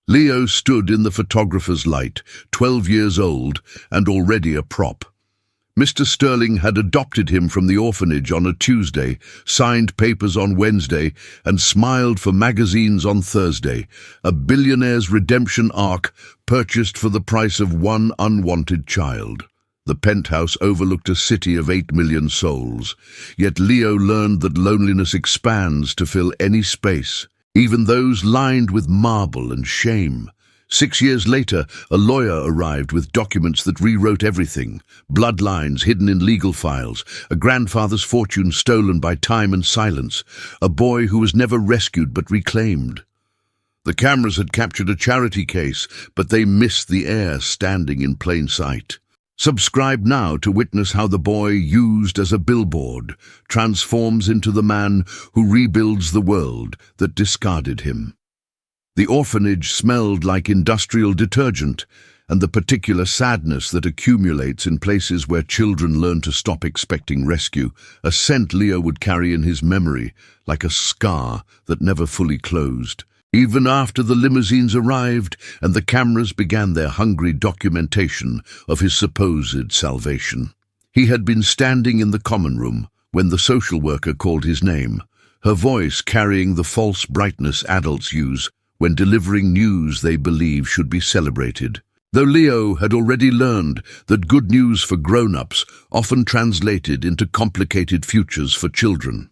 Leo stood in the photographer's light, 12 years old and already a prop. Mr. Sterling had adopted him from the orphanage on a Tuesday, signed papers on Wednesday, and smiled for magazines on Thursday, a billionaire's redemption arc purchased for the price of one unwanted child. The penthouse overlooked a city of 8 million souls, yet Leo learned that loneliness expands to fill any space, even those lined with marble and shame. 6 years later, a lawyer arrived with documents that rewrote everything: bloodlines hidden in legal files, a grandfather's fortune stolen by time and silence, a boy who was never rescued but reclaimed. The cameras had captured a charity case, but they missed the heir standing in plain sight. Subscribe now to witness how the boy, used as a billboard, transforms into the man who rebuilds the world that discarded him. The orphanage smelled like industrial detergent, and the particular sadness that accumulates in places where children learn to stop expecting rescue, a scent Leo would carry in his memory, like a scar that never fully closed. Even after the limousines arrived and the cameras began their hungry documentation of his supposed salvation. He had been standing in the common room when the social worker called his name, her voice carrying the false brightness adults use when delivering news they believe should be celebrated. Though Leo had already learned that good news for grown-ups often translated into complicated futures for children.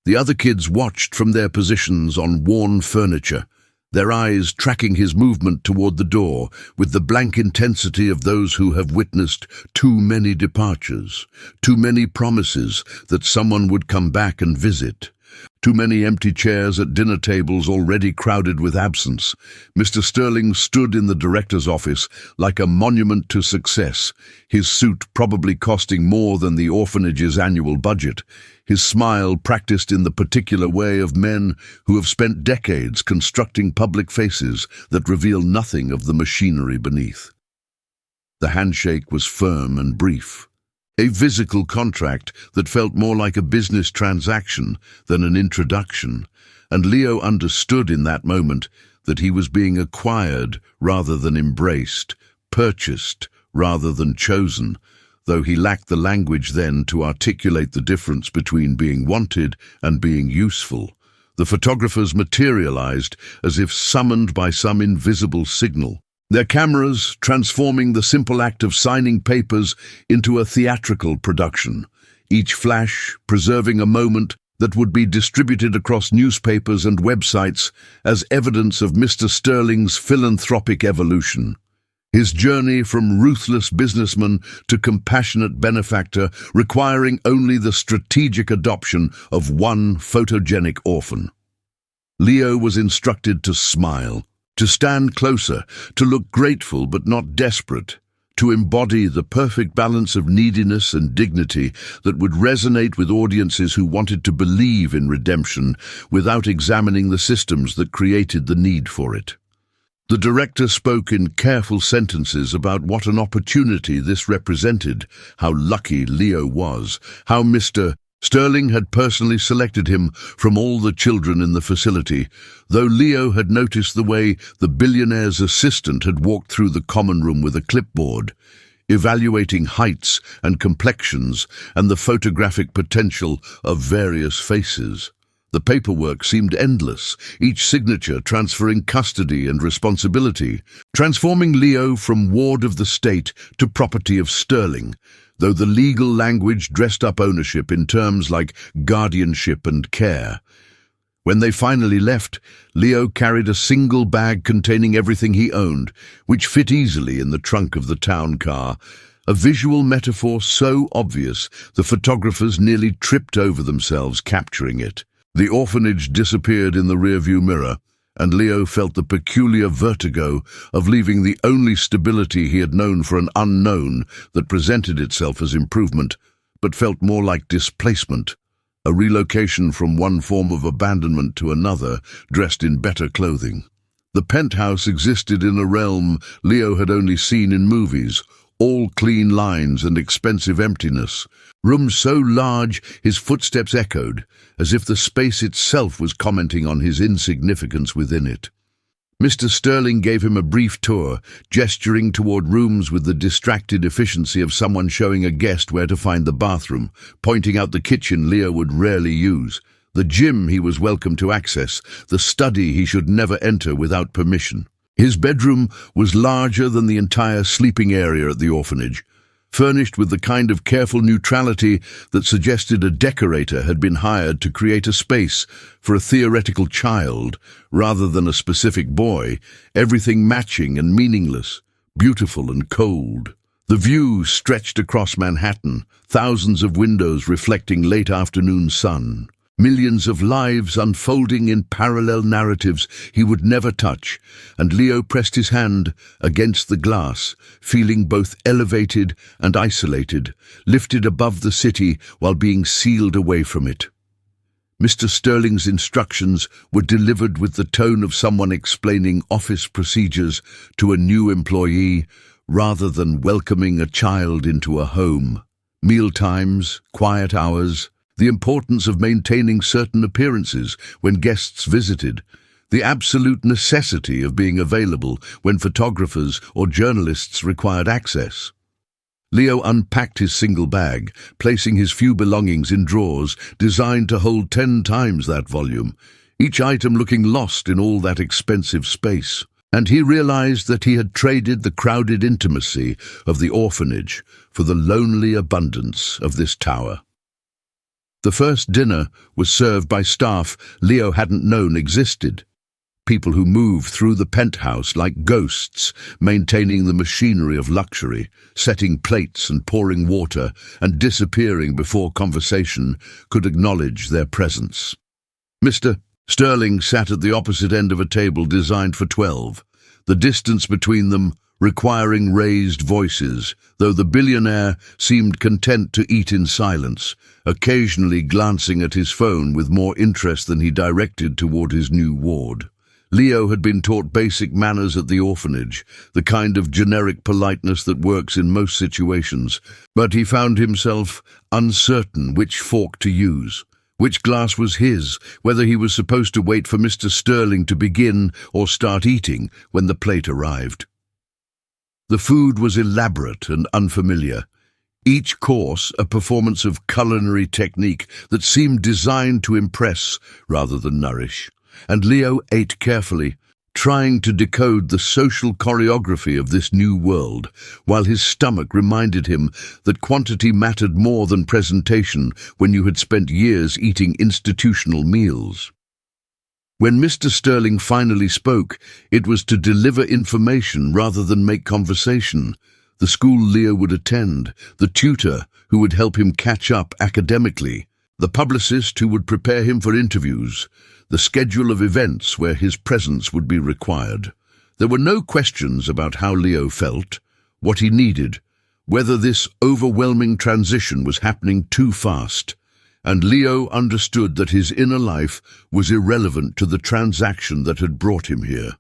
The other kids watched from their positions on worn furniture, their eyes tracking his movement toward the door with the blank intensity of those who have witnessed too many departures, too many promises that someone would come back and visit, too many empty chairs at dinner tables already crowded with absence. Mr. Sterling stood in the director's office like a monument to success, his suit probably costing more than the orphanage's annual budget, his smile practiced in the particular way of men who have spent decades constructing public faces that reveal nothing of the machinery beneath. The handshake was firm and brief. A physical contract that felt more like a business transaction than an introduction, and Leo understood in that moment that he was being acquired rather than embraced, purchased rather than chosen, though he lacked the language then to articulate the difference between being wanted and being useful. The photographers materialized as if summoned by some invisible signal, their cameras transforming the simple act of signing papers into a theatrical production, each flash preserving a moment that would be distributed across newspapers and websites as evidence of Mr. Sterling's philanthropic evolution. His journey from ruthless businessman to compassionate benefactor, requiring only the strategic adoption of one photogenic orphan. Leo was instructed to smile, to stand closer, to look grateful but not desperate, to embody the perfect balance of neediness and dignity that would resonate with audiences who wanted to believe in redemption without examining the systems that created the need for it. The director spoke in careful sentences about what an opportunity this represented, how lucky Leo was, how Mr. Sterling had personally selected him from all the children in the facility, though Leo had noticed the way the billionaire's assistant had walked through the common room with a clipboard, evaluating heights and complexions and the photographic potential of various faces. The paperwork seemed endless, each signature transferring custody and responsibility, transforming Leo from ward of the state to property of Sterling, though the legal language dressed up ownership in terms like guardianship and care. When they finally left, Leo carried a single bag containing everything he owned, which fit easily in the trunk of the town car, a visual metaphor so obvious the photographers nearly tripped over themselves capturing it. The orphanage disappeared in the rearview mirror, and Leo felt the peculiar vertigo of leaving the only stability he had known for an unknown that presented itself as improvement, but felt more like displacement, a relocation from one form of abandonment to another, dressed in better clothing. The penthouse existed in a realm Leo had only seen in movies, all clean lines and expensive emptiness, rooms so large his footsteps echoed, as if the space itself was commenting on his insignificance within it. Mr. Sterling gave him a brief tour, gesturing toward rooms with the distracted efficiency of someone showing a guest where to find the bathroom, pointing out the kitchen Leo would rarely use, the gym he was welcome to access, the study he should never enter without permission. His bedroom was larger than the entire sleeping area at the orphanage, furnished with the kind of careful neutrality that suggested a decorator had been hired to create a space for a theoretical child rather than a specific boy, everything matching and meaningless, beautiful and cold. The view stretched across Manhattan, thousands of windows reflecting late afternoon sun. Millions of lives unfolding in parallel narratives he would never touch, and Leo pressed his hand against the glass, feeling both elevated and isolated, lifted above the city while being sealed away from it. Mr. Sterling's instructions were delivered with the tone of someone explaining office procedures to a new employee rather than welcoming a child into a home. Mealtimes, quiet hours, the importance of maintaining certain appearances when guests visited, the absolute necessity of being available when photographers or journalists required access. Leo unpacked his single bag, placing his few belongings in drawers designed to hold 10 times that volume, each item looking lost in all that expensive space. And he realized that he had traded the crowded intimacy of the orphanage for the lonely abundance of this tower. The first dinner was served by staff Leo hadn't known existed. People who moved through the penthouse like ghosts, maintaining the machinery of luxury, setting plates and pouring water, and disappearing before conversation could acknowledge their presence. Mr. Sterling sat at the opposite end of a table designed for 12, the distance between them requiring raised voices, though the billionaire seemed content to eat in silence, occasionally glancing at his phone with more interest than he directed toward his new ward. Leo had been taught basic manners at the orphanage, the kind of generic politeness that works in most situations, but he found himself uncertain which fork to use. Which glass was his, whether he was supposed to wait for Mr. Sterling to begin or start eating when the plate arrived. The food was elaborate and unfamiliar, each course a performance of culinary technique that seemed designed to impress rather than nourish, and Leo ate carefully, trying to decode the social choreography of this new world, while his stomach reminded him that quantity mattered more than presentation when you had spent years eating institutional meals. When Mr. Sterling finally spoke, it was to deliver information rather than make conversation. The school Leo would attend, the tutor who would help him catch up academically, the publicist who would prepare him for interviews, the schedule of events where his presence would be required. There were no questions about how Leo felt, what he needed, whether this overwhelming transition was happening too fast, and Leo understood that his inner life was irrelevant to the transaction that had brought him here.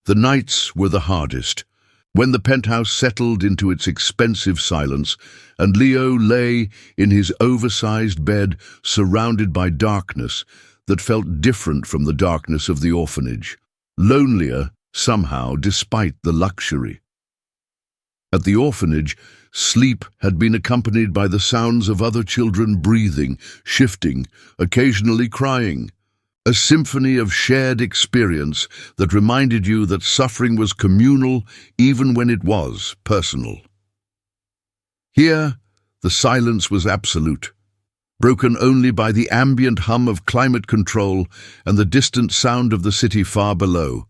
The nights were the hardest, when the penthouse settled into its expensive silence, and Leo lay in his oversized bed surrounded by darkness that felt different from the darkness of the orphanage, lonelier somehow despite the luxury. At the orphanage, sleep had been accompanied by the sounds of other children breathing, shifting, occasionally crying, a symphony of shared experience that reminded you that suffering was communal even when it was personal. Here, the silence was absolute, broken only by the ambient hum of climate control and the distant sound of the city far below,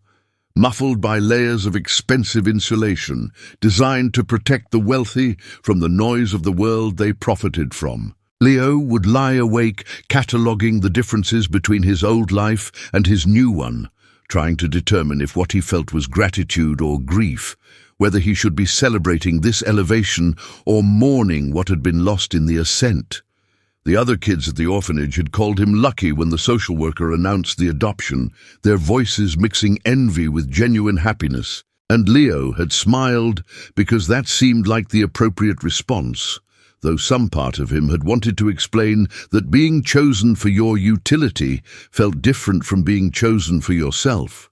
muffled by layers of expensive insulation designed to protect the wealthy from the noise of the world they profited from. Leo would lie awake, cataloguing the differences between his old life and his new one, trying to determine if what he felt was gratitude or grief, whether he should be celebrating this elevation or mourning what had been lost in the ascent. The other kids at the orphanage had called him lucky when the social worker announced the adoption, their voices mixing envy with genuine happiness, and Leo had smiled because that seemed like the appropriate response, though some part of him had wanted to explain that being chosen for your utility felt different from being chosen for yourself.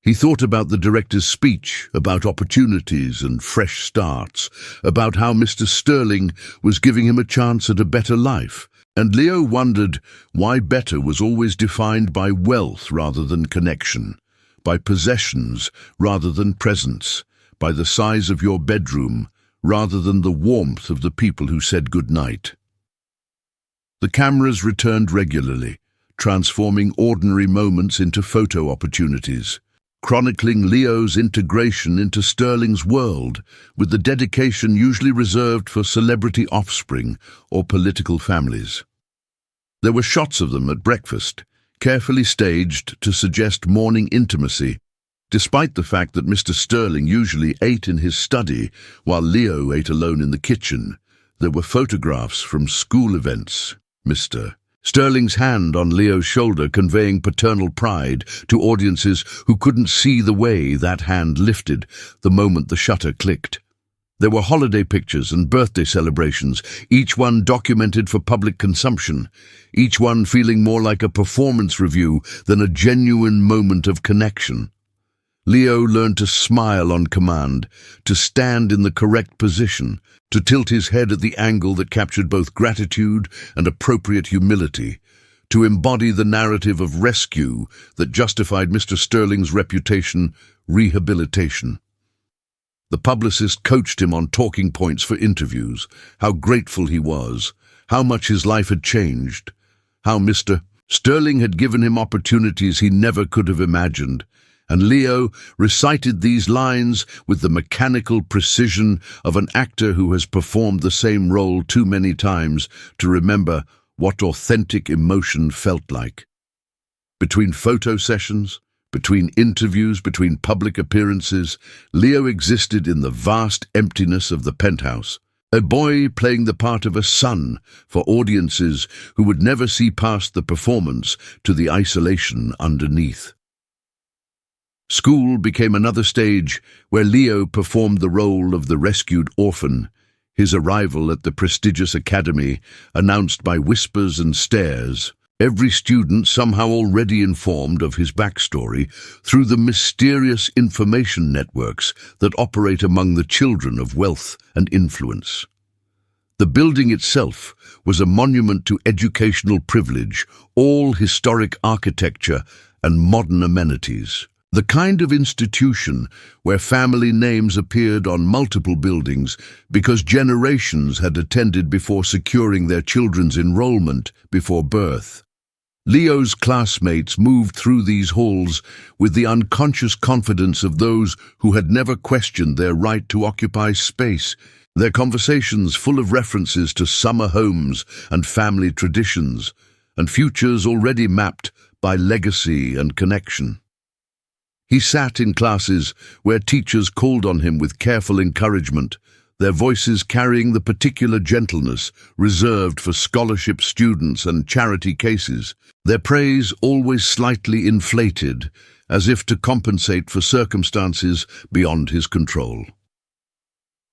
He thought about the director's speech, about opportunities and fresh starts, about how Mr. Sterling was giving him a chance at a better life. And Leo wondered why better was always defined by wealth rather than connection, by possessions rather than presence, by the size of your bedroom rather than the warmth of the people who said goodnight. The cameras returned regularly, transforming ordinary moments into photo opportunities, chronicling Leo's integration into Sterling's world with the dedication usually reserved for celebrity offspring or political families. There were shots of them at breakfast, carefully staged to suggest morning intimacy, despite the fact that Mr. Sterling usually ate in his study while Leo ate alone in the kitchen. There were photographs from school events. Mr. Sterling's hand on Leo's shoulder conveying paternal pride to audiences who couldn't see the way that hand lifted the moment the shutter clicked. There were holiday pictures and birthday celebrations, each one documented for public consumption, each one feeling more like a performance review than a genuine moment of connection. Leo learned to smile on command, to stand in the correct position, to tilt his head at the angle that captured both gratitude and appropriate humility, to embody the narrative of rescue that justified Mr. Sterling's reputation, rehabilitation. The publicist coached him on talking points for interviews, how grateful he was, how much his life had changed, how Mr. Sterling had given him opportunities he never could have imagined, and Leo recited these lines with the mechanical precision of an actor who has performed the same role too many times to remember what authentic emotion felt like. Between photo sessions, between interviews, between public appearances, Leo existed in the vast emptiness of the penthouse, a boy playing the part of a son for audiences who would never see past the performance to the isolation underneath. School became another stage where Leo performed the role of the rescued orphan, his arrival at the prestigious academy announced by whispers and stares, every student somehow already informed of his backstory through the mysterious information networks that operate among the children of wealth and influence. The building itself was a monument to educational privilege, all historic architecture and modern amenities. The kind of institution where family names appeared on multiple buildings because generations had attended before securing their children's enrollment before birth. Leo's classmates moved through these halls with the unconscious confidence of those who had never questioned their right to occupy space, their conversations full of references to summer homes and family traditions, and futures already mapped by legacy and connection. He sat in classes where teachers called on him with careful encouragement, their voices carrying the particular gentleness reserved for scholarship students and charity cases, their praise always slightly inflated, as if to compensate for circumstances beyond his control.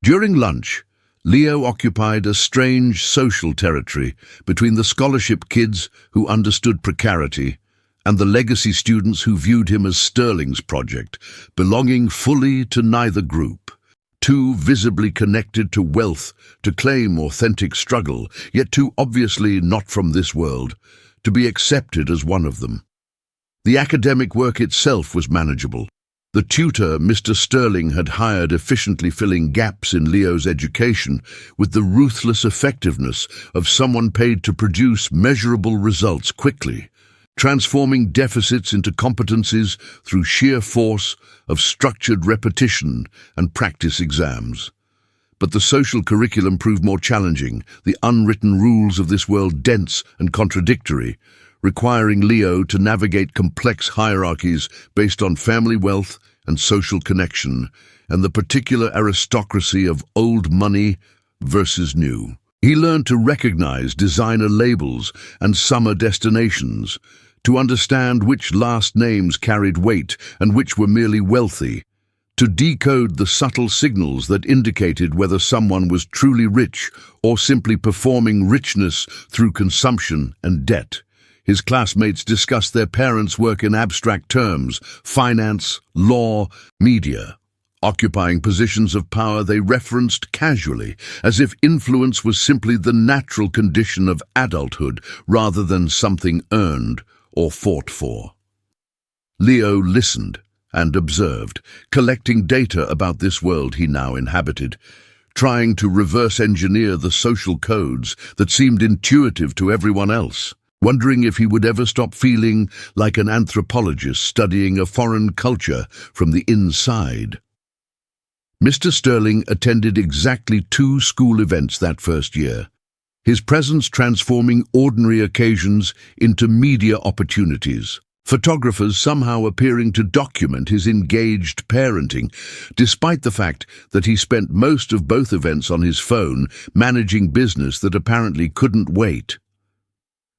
During lunch, Leo occupied a strange social territory between the scholarship kids who understood precarity and the legacy students who viewed him as Sterling's project, belonging fully to neither group. Too visibly connected to wealth to claim authentic struggle, yet too obviously not from this world, to be accepted as one of them. The academic work itself was manageable. The tutor Mr. Sterling had hired efficiently filling gaps in Leo's education with the ruthless effectiveness of someone paid to produce measurable results quickly, transforming deficits into competencies through sheer force of structured repetition and practice exams. But the social curriculum proved more challenging, the unwritten rules of this world dense and contradictory, requiring Leo to navigate complex hierarchies based on family wealth and social connection, and the particular aristocracy of old money versus new. He learned to recognize designer labels and summer destinations, to understand which last names carried weight and which were merely wealthy, to decode the subtle signals that indicated whether someone was truly rich or simply performing richness through consumption and debt. His classmates discussed their parents' work in abstract terms: finance, law, media. Occupying positions of power they referenced casually, as if influence was simply the natural condition of adulthood rather than something earned or fought for. Leo listened and observed, collecting data about this world he now inhabited, trying to reverse engineer the social codes that seemed intuitive to everyone else, wondering if he would ever stop feeling like an anthropologist studying a foreign culture from the inside. Mr. Sterling attended exactly 2 school events that first year, his presence transforming ordinary occasions into media opportunities, photographers somehow appearing to document his engaged parenting, despite the fact that he spent most of both events on his phone, managing business that apparently couldn't wait.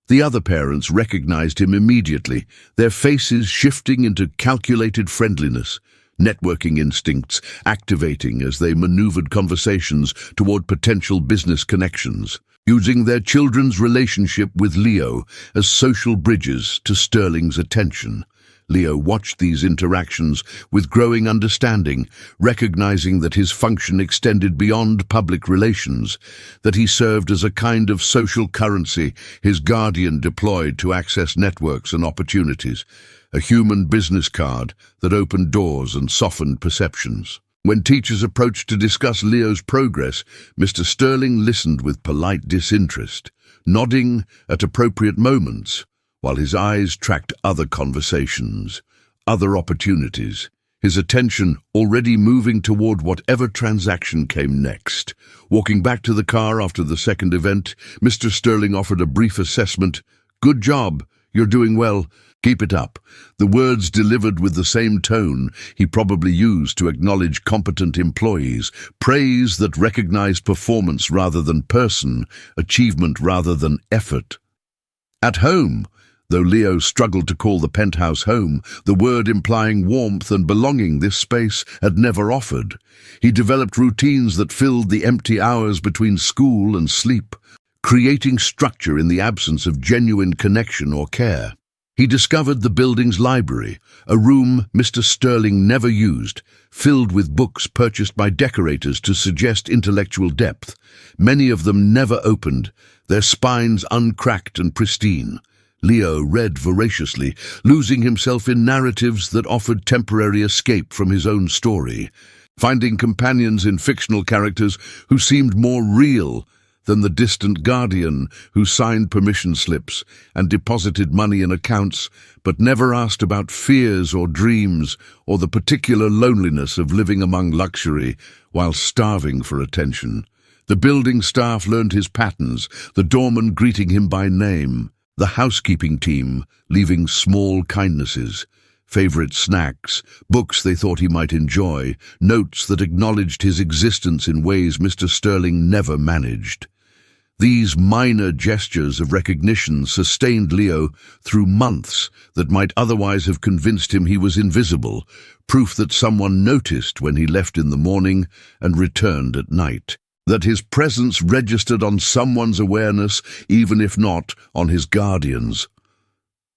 The other parents recognized him immediately, their faces shifting into calculated friendliness, networking instincts activating as they maneuvered conversations toward potential business connections, using their children's relationship with Leo as social bridges to Sterling's attention. Leo watched these interactions with growing understanding, recognizing that his function extended beyond public relations, that he served as a kind of social currency his guardian deployed to access networks and opportunities, a human business card that opened doors and softened perceptions. When teachers approached to discuss Leo's progress, Mr. Sterling listened with polite disinterest, nodding at appropriate moments, while his eyes tracked other conversations, other opportunities, his attention already moving toward whatever transaction came next. Walking back to the car after the second event, Mr. Sterling offered a brief assessment. "Good job. You're doing well. Keep it up." The words delivered with the same tone he probably used to acknowledge competent employees, praise that recognized performance rather than person, achievement rather than effort. At home, though Leo struggled to call the penthouse home, the word implying warmth and belonging this space had never offered. He developed routines that filled the empty hours between school and sleep, creating structure in the absence of genuine connection or care. He discovered the building's library, a room Mr. Sterling never used, filled with books purchased by decorators to suggest intellectual depth, many of them never opened, their spines uncracked and pristine. Leo read voraciously, losing himself in narratives that offered temporary escape from his own story, finding companions in fictional characters who seemed more real than the distant guardian who signed permission slips and deposited money in accounts but never asked about fears or dreams or the particular loneliness of living among luxury while starving for attention. The building staff learned his patterns, the doorman greeting him by name, the housekeeping team leaving small kindnesses, favorite snacks, books they thought he might enjoy, notes that acknowledged his existence in ways Mr. Sterling never managed. These minor gestures of recognition sustained Leo through months that might otherwise have convinced him he was invisible, proof that someone noticed when he left in the morning and returned at night, that his presence registered on someone's awareness, even if not on his guardian's.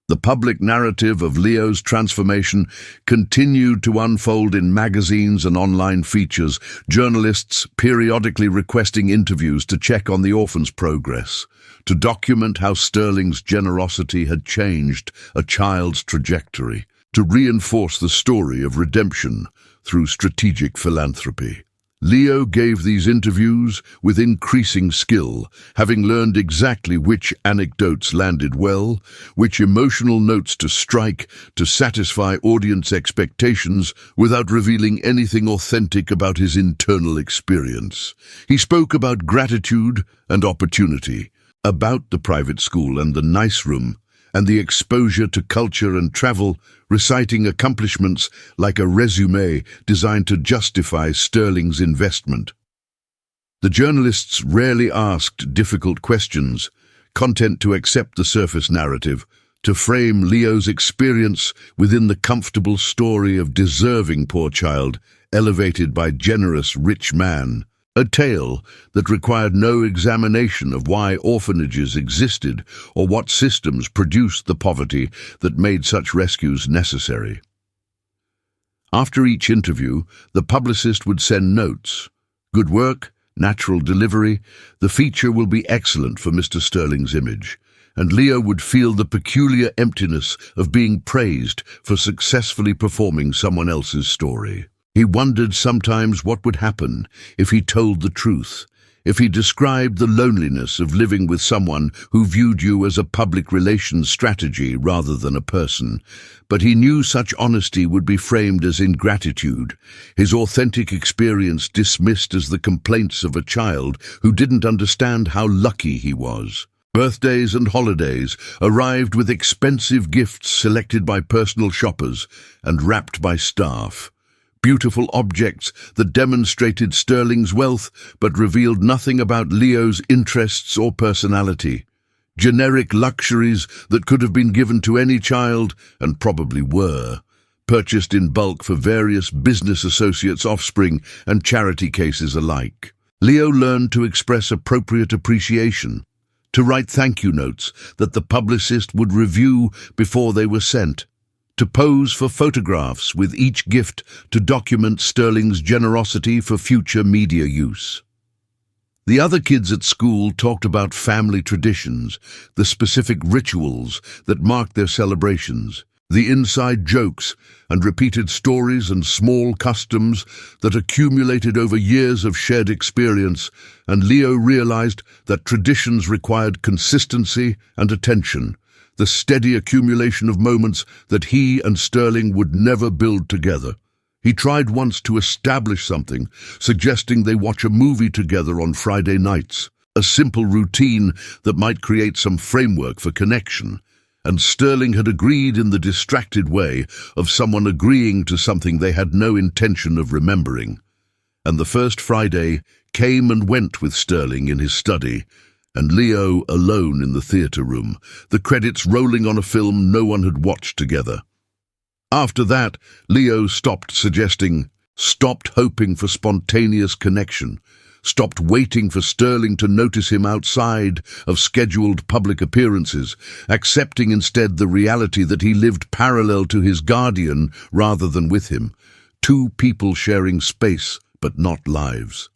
The public narrative of Leo's transformation continued to unfold in magazines and online features, journalists periodically requesting interviews to check on the orphan's progress, to document how Sterling's generosity had changed a child's trajectory, to reinforce the story of redemption through strategic philanthropy. Leo gave these interviews with increasing skill, having learned exactly which anecdotes landed well, which emotional notes to strike to satisfy audience expectations without revealing anything authentic about his internal experience. He spoke about gratitude and opportunity, about the private school and the nice room, and the exposure to culture and travel, reciting accomplishments like a resume designed to justify Sterling's investment. The journalists rarely asked difficult questions, content to accept the surface narrative, to frame Leo's experience within the comfortable story of deserving poor child, elevated by generous rich man. A tale that required no examination of why orphanages existed or what systems produced the poverty that made such rescues necessary. After each interview, the publicist would send notes. Good work, natural delivery, the feature will be excellent for Mr. Sterling's image. And Leo would feel the peculiar emptiness of being praised for successfully performing someone else's story. He wondered sometimes what would happen if he told the truth, if he described the loneliness of living with someone who viewed you as a public relations strategy rather than a person. But he knew such honesty would be framed as ingratitude, his authentic experience dismissed as the complaints of a child who didn't understand how lucky he was. Birthdays and holidays arrived with expensive gifts selected by personal shoppers and wrapped by staff. Beautiful objects that demonstrated Sterling's wealth but revealed nothing about Leo's interests or personality. Generic luxuries that could have been given to any child, and probably were, purchased in bulk for various business associates' offspring and charity cases alike. Leo learned to express appropriate appreciation, to write thank you notes that the publicist would review before they were sent, to pose for photographs with each gift to document Sterling's generosity for future media use. The other kids at school talked about family traditions, the specific rituals that marked their celebrations, the inside jokes and repeated stories and small customs that accumulated over years of shared experience, and Leo realized that traditions required consistency and attention, the steady accumulation of moments that he and Sterling would never build together. He tried once to establish something, suggesting they watch a movie together on Friday nights, a simple routine that might create some framework for connection. And Sterling had agreed in the distracted way of someone agreeing to something they had no intention of remembering. And the first Friday came and went with Sterling in his study, and Leo alone in the theatre room, the credits rolling on a film no one had watched together. After that, Leo stopped suggesting, stopped hoping for spontaneous connection, stopped waiting for Sterling to notice him outside of scheduled public appearances, accepting instead the reality that he lived parallel to his guardian rather than with him, two people sharing space but not lives.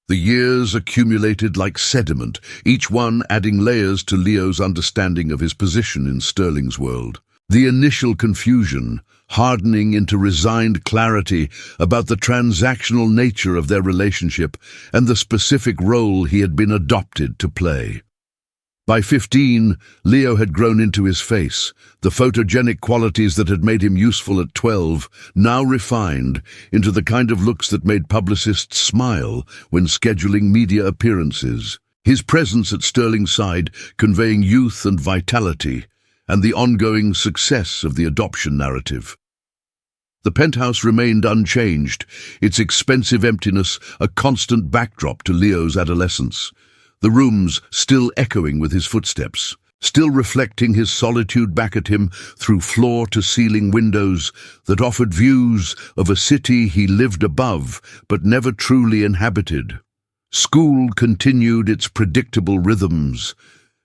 The years accumulated like sediment, each one adding layers to Leo's understanding of his position in Sterling's world. The initial confusion, hardening into resigned clarity about the transactional nature of their relationship and the specific role he had been adopted to play. By 15, Leo had grown into his face, the photogenic qualities that had made him useful at 12, now refined into the kind of looks that made publicists smile when scheduling media appearances. His presence at Sterling's side conveying youth and vitality, and the ongoing success of the adoption narrative. The penthouse remained unchanged, its expensive emptiness a constant backdrop to Leo's adolescence, the rooms still echoing with his footsteps, still reflecting his solitude back at him through floor-to-ceiling windows that offered views of a city he lived above but never truly inhabited. School continued its predictable rhythms,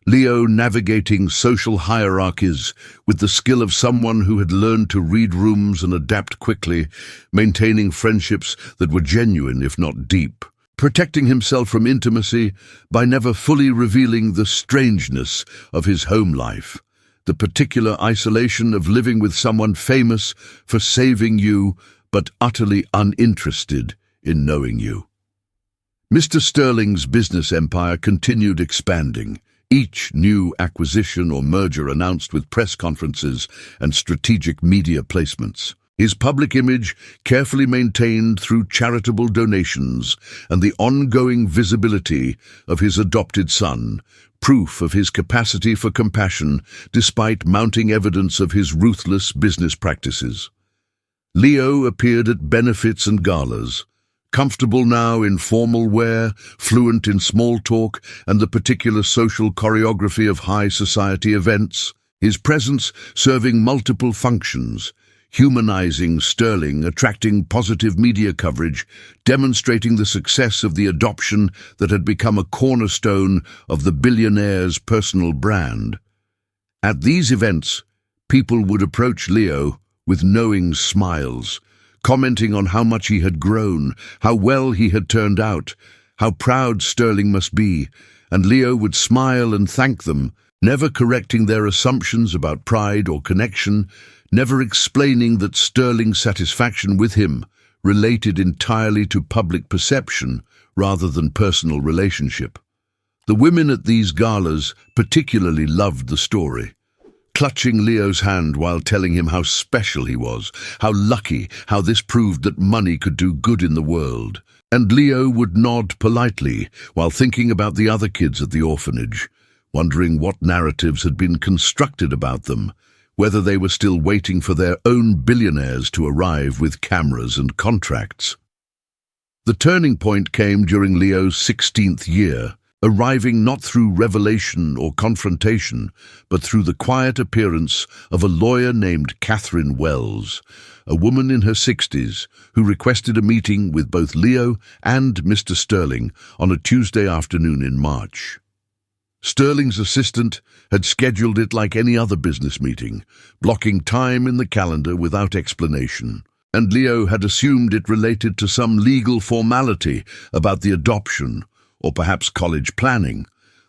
Leo navigating social hierarchies with the skill of someone who had learned to read rooms and adapt quickly, maintaining friendships that were genuine if not deep, protecting himself from intimacy by never fully revealing the strangeness of his home life, the particular isolation of living with someone famous for saving you but utterly uninterested in knowing you. Mr. Sterling's business empire continued expanding, each new acquisition or merger announced with press conferences and strategic media placements. His public image carefully maintained through charitable donations and the ongoing visibility of his adopted son, proof of his capacity for compassion despite mounting evidence of his ruthless business practices. Leo appeared at benefits and galas, comfortable now in formal wear, fluent in small talk and the particular social choreography of high society events, his presence serving multiple functions, humanizing Sterling, attracting positive media coverage, demonstrating the success of the adoption that had become a cornerstone of the billionaire's personal brand. At these events, people would approach Leo with knowing smiles, commenting on how much he had grown, how well he had turned out, how proud Sterling must be, and Leo would smile and thank them, never correcting their assumptions about pride or connection, never explaining that Sterling's satisfaction with him related entirely to public perception rather than personal relationship. The women at these galas particularly loved the story, clutching Leo's hand while telling him how special he was, how lucky, how this proved that money could do good in the world. And Leo would nod politely while thinking about the other kids at the orphanage, wondering what narratives had been constructed about them, whether they were still waiting for their own billionaires to arrive with cameras and contracts. The turning point came during Leo's 16th year, arriving not through revelation or confrontation, but through the quiet appearance of a lawyer named Catherine Wells, a woman in her 60s who requested a meeting with both Leo and Mr. Sterling on a Tuesday afternoon in March. Sterling's assistant had scheduled it like any other business meeting, blocking time in the calendar without explanation, and Leo had assumed it related to some legal formality about the adoption or perhaps college planning,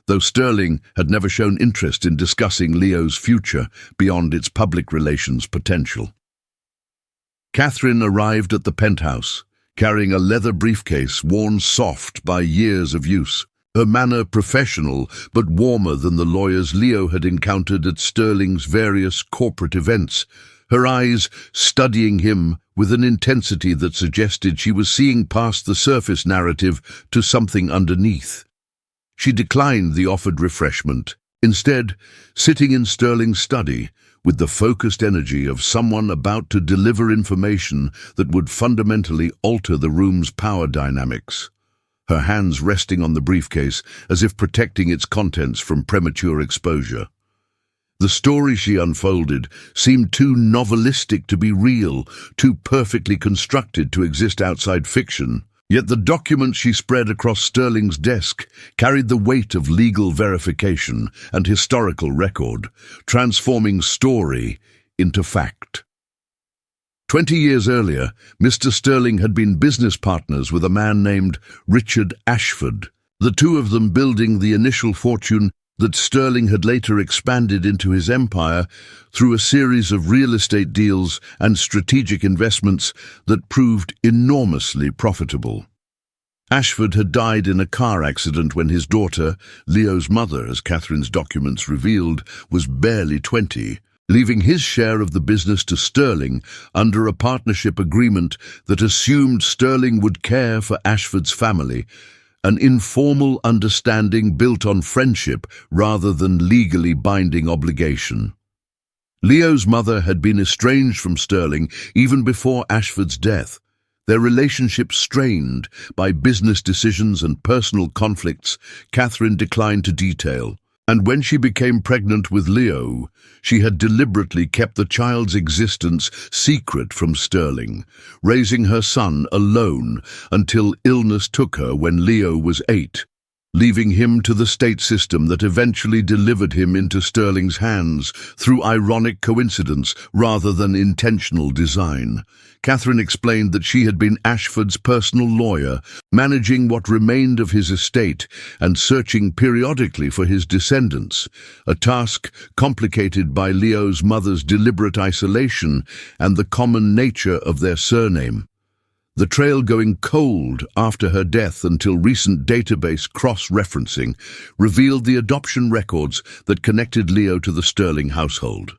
though Sterling had never shown interest in discussing Leo's future beyond its public relations potential. Catherine arrived at the penthouse, carrying a leather briefcase worn soft by years of use, her manner professional but warmer than the lawyers Leo had encountered at Sterling's various corporate events, her eyes studying him with an intensity that suggested she was seeing past the surface narrative to something underneath. She declined the offered refreshment, instead sitting in Sterling's study with the focused energy of someone about to deliver information that would fundamentally alter the room's power dynamics, her hands resting on the briefcase as if protecting its contents from premature exposure. The story she unfolded seemed too novelistic to be real, too perfectly constructed to exist outside fiction. Yet the documents she spread across Sterling's desk carried the weight of legal verification and historical record, transforming story into fact. 20 years earlier, Mr. Sterling had been business partners with a man named Richard Ashford, the two of them building the initial fortune that Sterling had later expanded into his empire through a series of real estate deals and strategic investments that proved enormously profitable. Ashford had died in a car accident when his daughter, Leo's mother, as Catherine's documents revealed, was barely 20, leaving his share of the business to Sterling under a partnership agreement that assumed Sterling would care for Ashford's family, an informal understanding built on friendship rather than legally binding obligation. Leo's mother had been estranged from Sterling even before Ashford's death, their relationship strained by business decisions and personal conflicts Catherine declined to detail. And when she became pregnant with Leo, she had deliberately kept the child's existence secret from Sterling, raising her son alone until illness took her when Leo was 8, leaving him to the state system that eventually delivered him into Sterling's hands through ironic coincidence rather than intentional design. Catherine explained that she had been Ashford's personal lawyer, managing what remained of his estate and searching periodically for his descendants, a task complicated by Leo's mother's deliberate isolation and the common nature of their surname. The trail going cold after her death until recent database cross-referencing revealed the adoption records that connected Leo to the Sterling household.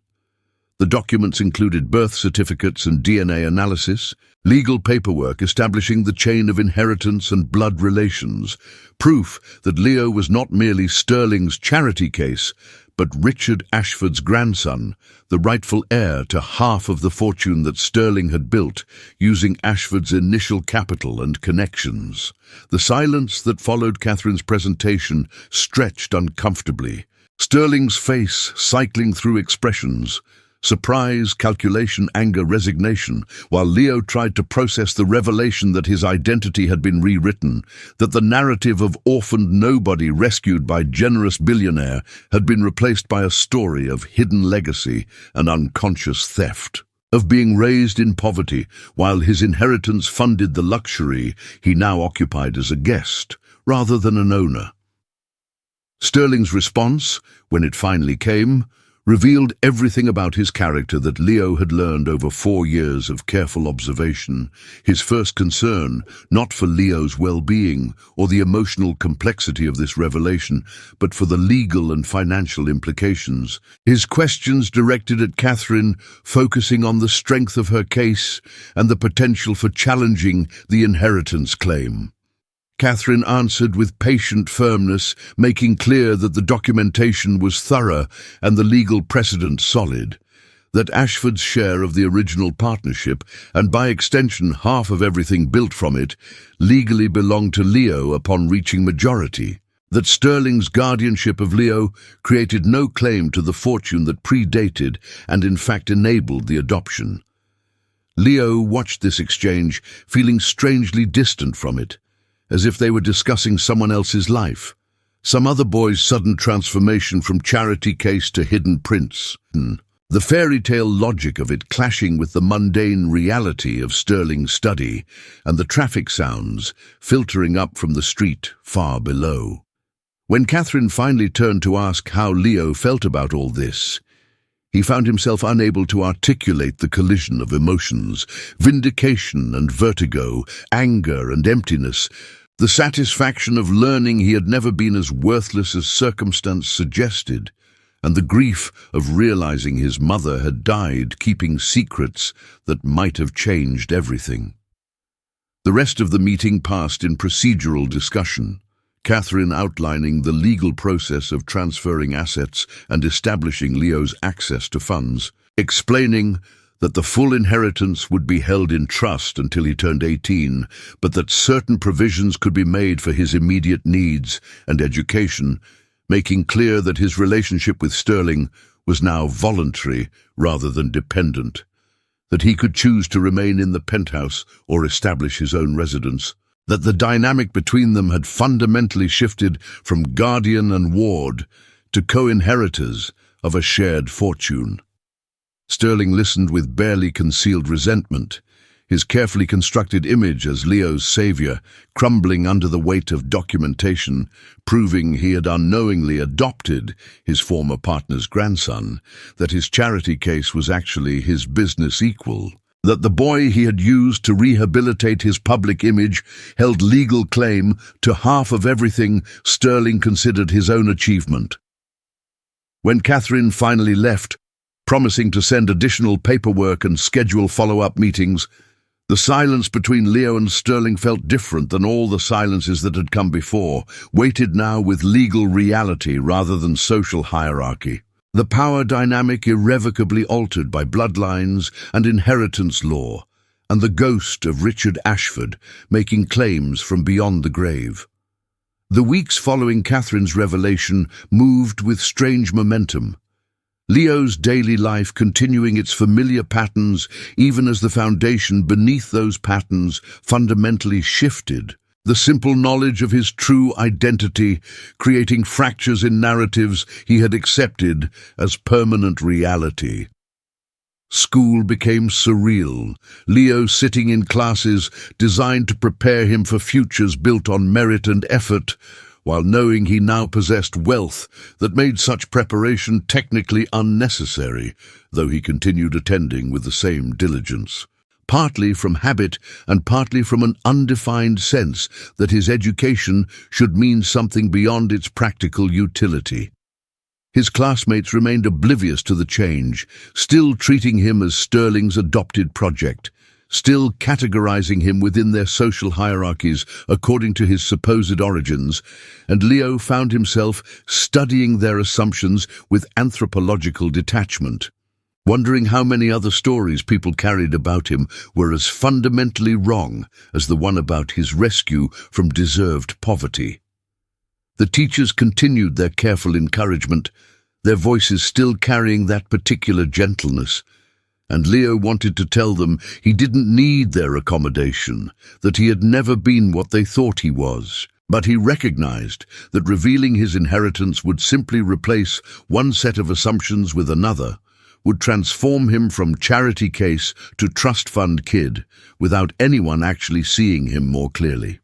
The documents included birth certificates and DNA analysis, legal paperwork establishing the chain of inheritance and blood relations, proof that Leo was not merely Sterling's charity case, but Richard Ashford's grandson, the rightful heir to half of the fortune that Sterling had built, using Ashford's initial capital and connections. The silence that followed Catherine's presentation stretched uncomfortably, Sterling's face cycling through expressions, Surprise, calculation, anger, resignation, while Leo tried to process the revelation that his identity had been rewritten, that the narrative of orphaned nobody rescued by generous billionaire had been replaced by a story of hidden legacy and unconscious theft, of being raised in poverty while his inheritance funded the luxury he now occupied as a guest, rather than an owner. Sterling's response, when it finally came, revealed everything about his character that Leo had learned over 4 years of careful observation. His first concern, not for Leo's well-being or the emotional complexity of this revelation, but for the legal and financial implications. His questions directed at Catherine, focusing on the strength of her case and the potential for challenging the inheritance claim. Catherine answered with patient firmness, making clear that the documentation was thorough and the legal precedent solid, that Ashford's share of the original partnership, and by extension half of everything built from it, legally belonged to Leo upon reaching majority, that Sterling's guardianship of Leo created no claim to the fortune that predated and in fact enabled the adoption. Leo watched this exchange, feeling strangely distant from it, as if they were discussing someone else's life, some other boy's sudden transformation from charity case to hidden prince. The fairy tale logic of it clashing with the mundane reality of Sterling's study and the traffic sounds filtering up from the street far below. When Catherine finally turned to ask how Leo felt about all this, he found himself unable to articulate the collision of emotions, vindication and vertigo, anger and emptiness, the satisfaction of learning he had never been as worthless as circumstance suggested, and the grief of realizing his mother had died keeping secrets that might have changed everything. The rest of the meeting passed in procedural discussion, Catherine outlining the legal process of transferring assets and establishing Leo's access to funds, explaining that the full inheritance would be held in trust until he turned 18, but that certain provisions could be made for his immediate needs and education, making clear that his relationship with Sterling was now voluntary rather than dependent, that he could choose to remain in the penthouse or establish his own residence, that the dynamic between them had fundamentally shifted from guardian and ward to co-inheritors of a shared fortune. Sterling listened with barely concealed resentment, his carefully constructed image as Leo's savior crumbling under the weight of documentation, proving he had unknowingly adopted his former partner's grandson, that his charity case was actually his business equal, that the boy he had used to rehabilitate his public image held legal claim to half of everything Sterling considered his own achievement. When Catherine finally left, promising to send additional paperwork and schedule follow-up meetings, the silence between Leo and Sterling felt different than all the silences that had come before, weighted now with legal reality rather than social hierarchy. The power dynamic irrevocably altered by bloodlines and inheritance law, and the ghost of Richard Ashford making claims from beyond the grave. The weeks following Catherine's revelation moved with strange momentum, Leo's daily life continuing its familiar patterns even as the foundation beneath those patterns fundamentally shifted, the simple knowledge of his true identity creating fractures in narratives he had accepted as permanent reality. School became surreal, Leo sitting in classes designed to prepare him for futures built on merit and effort, while knowing he now possessed wealth that made such preparation technically unnecessary, though he continued attending with the same diligence, partly from habit and partly from an undefined sense that his education should mean something beyond its practical utility. His classmates remained oblivious to the change, still treating him as Sterling's adopted project, still categorizing him within their social hierarchies according to his supposed origins, and Leo found himself studying their assumptions with anthropological detachment, wondering how many other stories people carried about him were as fundamentally wrong as the one about his rescue from deserved poverty. The teachers continued their careful encouragement, their voices still carrying that particular gentleness. And Leo wanted to tell them he didn't need their accommodation, that he had never been what they thought he was. But he recognized that revealing his inheritance would simply replace one set of assumptions with another, would transform him from charity case to trust fund kid, without anyone actually seeing him more clearly.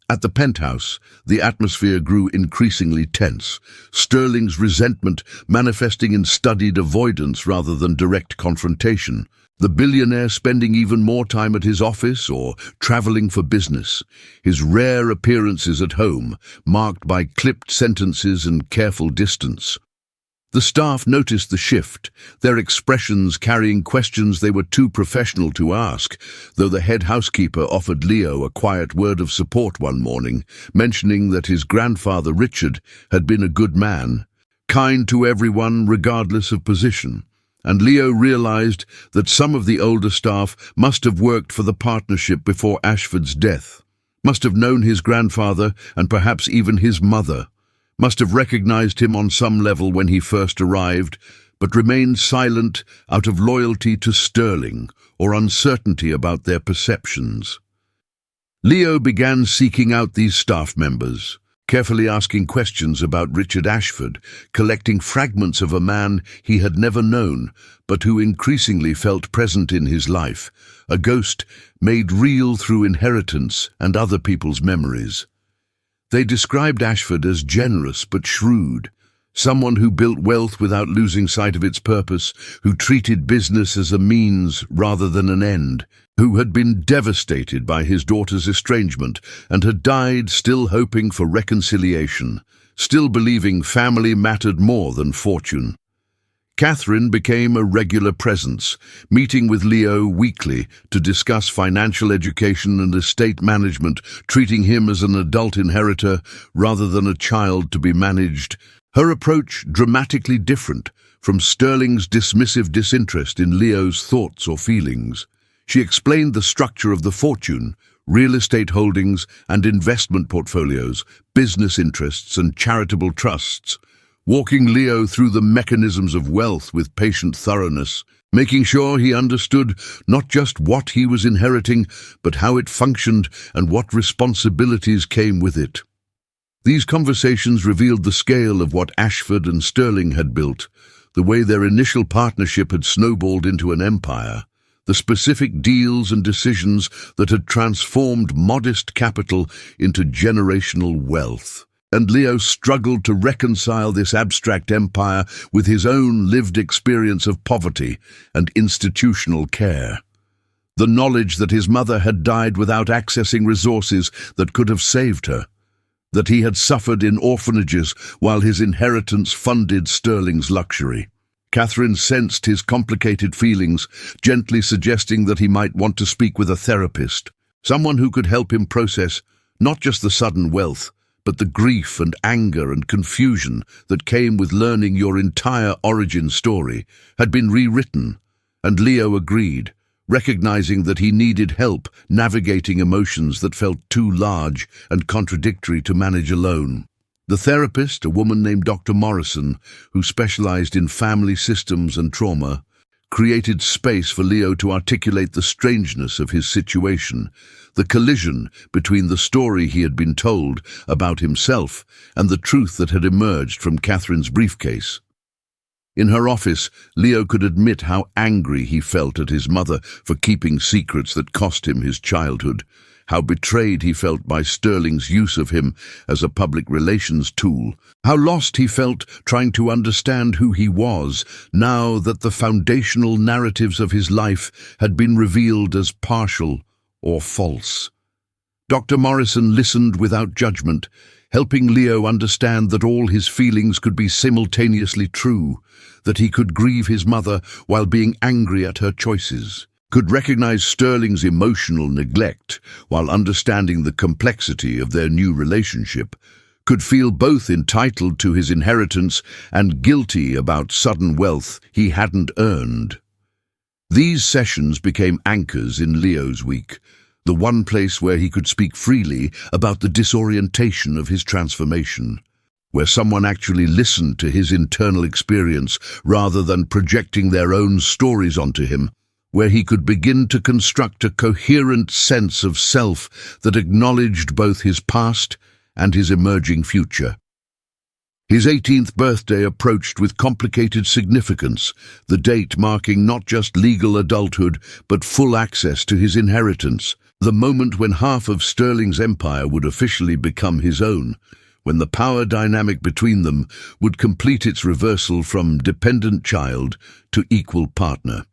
At the penthouse, the atmosphere grew increasingly tense, Sterling's resentment manifesting in studied avoidance rather than direct confrontation, the billionaire spending even more time at his office or traveling for business, his rare appearances at home marked by clipped sentences and careful distance. The staff noticed the shift, their expressions carrying questions they were too professional to ask, though the head housekeeper offered Leo a quiet word of support one morning, mentioning that his grandfather Richard had been a good man, kind to everyone regardless of position. And Leo realized that some of the older staff must have worked for the partnership before Ashford's death, must have known his grandfather and perhaps even his mother, must have recognized him on some level when he first arrived, but remained silent out of loyalty to Sterling or uncertainty about their perceptions. Leo began seeking out these staff members, carefully asking questions about Richard Ashford, collecting fragments of a man he had never known, but who increasingly felt present in his life, a ghost made real through inheritance and other people's memories. They described Ashford as generous but shrewd, someone who built wealth without losing sight of its purpose, who treated business as a means rather than an end, who had been devastated by his daughter's estrangement and had died still hoping for reconciliation, still believing family mattered more than fortune. Catherine became a regular presence, meeting with Leo weekly to discuss financial education and estate management, treating him as an adult inheritor rather than a child to be managed. Her approach dramatically different from Sterling's dismissive disinterest in Leo's thoughts or feelings. She explained the structure of the fortune, real estate holdings and investment portfolios, business interests and charitable trusts, walking Leo through the mechanisms of wealth with patient thoroughness, making sure he understood not just what he was inheriting, but how it functioned and what responsibilities came with it. These conversations revealed the scale of what Ashford and Sterling had built, the way their initial partnership had snowballed into an empire, the specific deals and decisions that had transformed modest capital into generational wealth. And Leo struggled to reconcile this abstract empire with his own lived experience of poverty and institutional care. The knowledge that his mother had died without accessing resources that could have saved her, that he had suffered in orphanages while his inheritance funded Sterling's luxury. Catherine sensed his complicated feelings, gently suggesting that he might want to speak with a therapist, someone who could help him process not just the sudden wealth, but the grief and anger and confusion that came with learning your entire origin story had been rewritten, and Leo agreed, recognizing that he needed help navigating emotions that felt too large and contradictory to manage alone. The therapist, a woman named Dr. Morrison, who specialized in family systems and trauma, created space for Leo to articulate the strangeness of his situation, the collision between the story he had been told about himself and the truth that had emerged from Catherine's briefcase. In her office, Leo could admit how angry he felt at his mother for keeping secrets that cost him his childhood, how betrayed he felt by Sterling's use of him as a public relations tool, how lost he felt trying to understand who he was now that the foundational narratives of his life had been revealed as partial or false. Dr. Morrison listened without judgment, helping Leo understand that all his feelings could be simultaneously true, that he could grieve his mother while being angry at her choices, could recognize Sterling's emotional neglect while understanding the complexity of their new relationship, could feel both entitled to his inheritance and guilty about sudden wealth he hadn't earned. These sessions became anchors in Leo's week, the one place where he could speak freely about the disorientation of his transformation. where someone actually listened to his internal experience rather than projecting their own stories onto him, where he could begin to construct a coherent sense of self that acknowledged both his past and his emerging future. His 18th birthday approached with complicated significance, the date marking not just legal adulthood but full access to his inheritance, the moment when half of Sterling's empire would officially become his own, when the power dynamic between them would complete its reversal from dependent child to equal partner.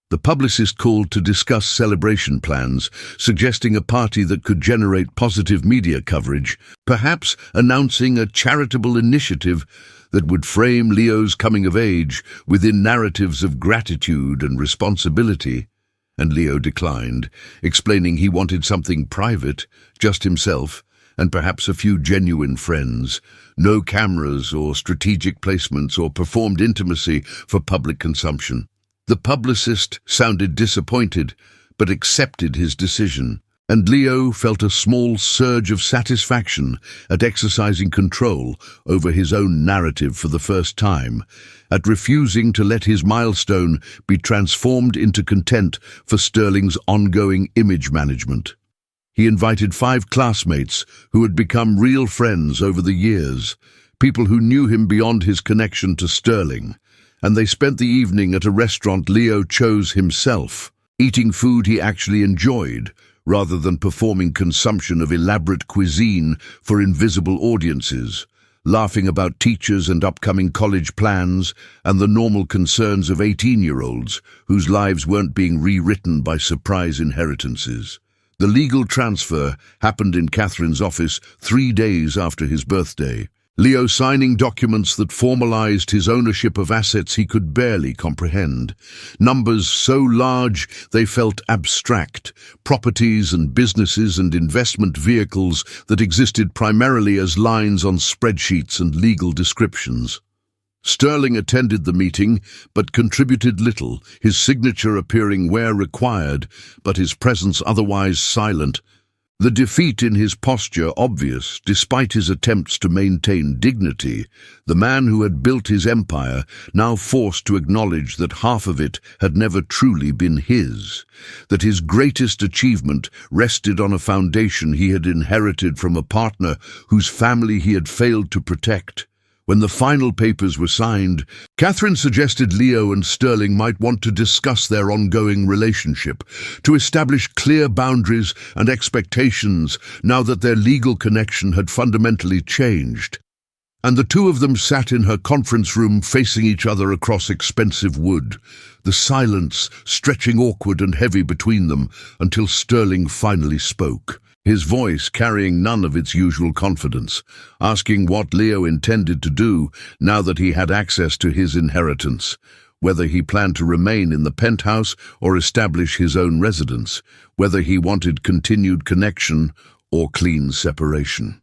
The publicist called to discuss celebration plans, suggesting a party that could generate positive media coverage, perhaps announcing a charitable initiative that would frame Leo's coming of age within narratives of gratitude and responsibility. And Leo declined, explaining he wanted something private, just himself, and perhaps a few genuine friends. No cameras or strategic placements or performed intimacy for public consumption. The publicist sounded disappointed, but accepted his decision, and Leo felt a small surge of satisfaction at exercising control over his own narrative for the first time, at refusing to let his milestone be transformed into content for Sterling's ongoing image management. He invited 5 classmates who had become real friends over the years, people who knew him beyond his connection to Sterling, and they spent the evening at a restaurant Leo chose himself, eating food he actually enjoyed, rather than performing consumption of elaborate cuisine for invisible audiences, laughing about teachers and upcoming college plans and the normal concerns of 18-year-olds whose lives weren't being rewritten by surprise inheritances. The legal transfer happened in Catherine's office 3 days after his birthday, Leo signing documents that formalized his ownership of assets he could barely comprehend. Numbers so large they felt abstract, properties and businesses and investment vehicles that existed primarily as lines on spreadsheets and legal descriptions. Sterling attended the meeting, but contributed little, his signature appearing where required, but his presence otherwise silent. The defeat in his posture obvious, despite his attempts to maintain dignity, the man who had built his empire now forced to acknowledge that half of it had never truly been his, that his greatest achievement rested on a foundation he had inherited from a partner whose family he had failed to protect. When the final papers were signed, Catherine suggested Leo and Sterling might want to discuss their ongoing relationship, to establish clear boundaries and expectations now that their legal connection had fundamentally changed. And the two of them sat in her conference room facing each other across expensive wood, the silence stretching awkward and heavy between them until Sterling finally spoke, his voice carrying none of its usual confidence, asking what Leo intended to do now that he had access to his inheritance, whether he planned to remain in the penthouse or establish his own residence, whether he wanted continued connection or clean separation.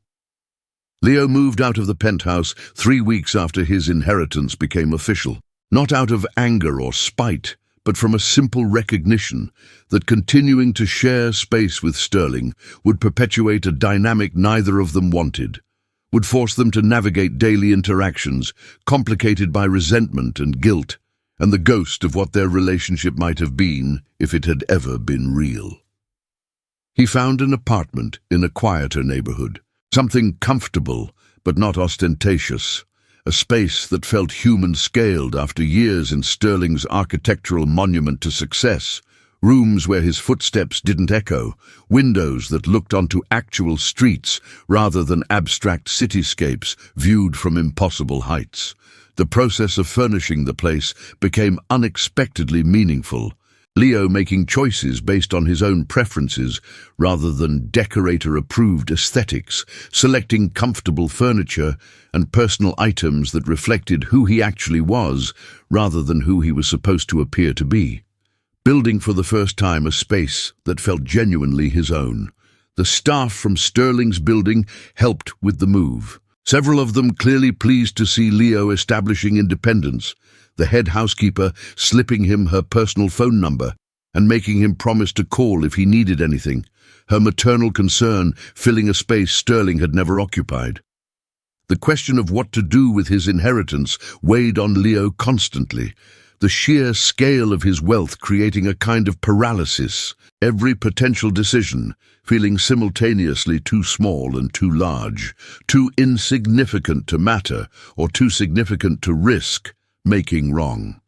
Leo moved out of the penthouse 3 weeks after his inheritance became official, not out of anger or spite, but from a simple recognition that continuing to share space with Sterling would perpetuate a dynamic neither of them wanted, would force them to navigate daily interactions complicated by resentment and guilt, and the ghost of what their relationship might have been if it had ever been real. He found an apartment in a quieter neighborhood, something comfortable but not ostentatious, a space that felt human-scaled after years in Sterling's architectural monument to success, rooms where his footsteps didn't echo, windows that looked onto actual streets rather than abstract cityscapes viewed from impossible heights. The process of furnishing the place became unexpectedly meaningful, Leo making choices based on his own preferences rather than decorator-approved aesthetics, selecting comfortable furniture and personal items that reflected who he actually was rather than who he was supposed to appear to be. Building for the first time a space that felt genuinely his own. The staff from Sterling's building helped with the move, several of them clearly pleased to see Leo establishing independence, the head housekeeper slipping him her personal phone number and making him promise to call if he needed anything, her maternal concern filling a space Sterling had never occupied. The question of what to do with his inheritance weighed on Leo constantly, the sheer scale of his wealth creating a kind of paralysis, every potential decision feeling simultaneously too small and too large, too insignificant to matter or too significant to risk making wrong.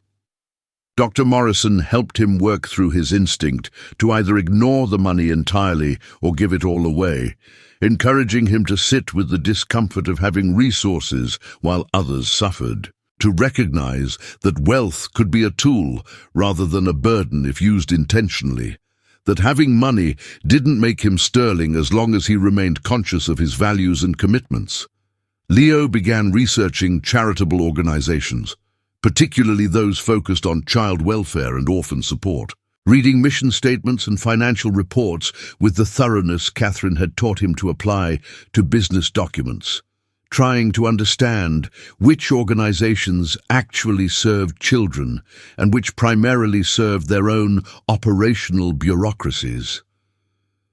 Dr. Morrison helped him work through his instinct to either ignore the money entirely or give it all away, encouraging him to sit with the discomfort of having resources while others suffered, to recognize that wealth could be a tool rather than a burden if used intentionally, that having money didn't make him sterling as long as he remained conscious of his values and commitments. Leo began researching charitable organizations, particularly those focused on child welfare and orphan support, reading mission statements and financial reports with the thoroughness Catherine had taught him to apply to business documents, trying to understand which organizations actually served children and which primarily served their own operational bureaucracies.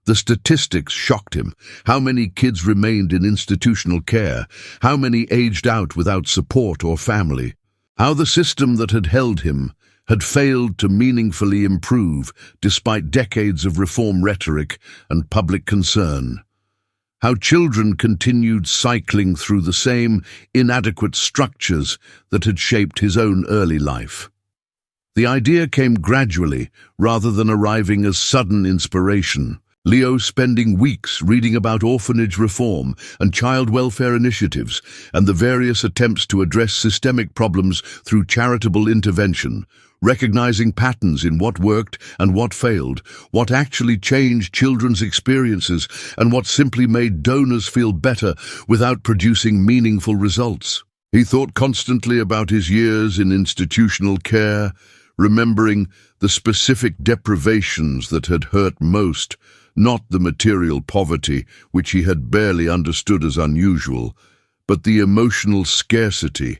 The statistics shocked him. How many kids remained in institutional care? How many aged out without support or family? How the system that had held him had failed to meaningfully improve despite decades of reform rhetoric and public concern. How children continued cycling through the same inadequate structures that had shaped his own early life. The idea came gradually rather than arriving as sudden inspiration. Leo spending weeks reading about orphanage reform and child welfare initiatives and the various attempts to address systemic problems through charitable intervention, recognizing patterns in what worked and what failed, what actually changed children's experiences and what simply made donors feel better without producing meaningful results. He thought constantly about his years in institutional care, remembering the specific deprivations that had hurt most, not the material poverty, which he had barely understood as unusual, but the emotional scarcity,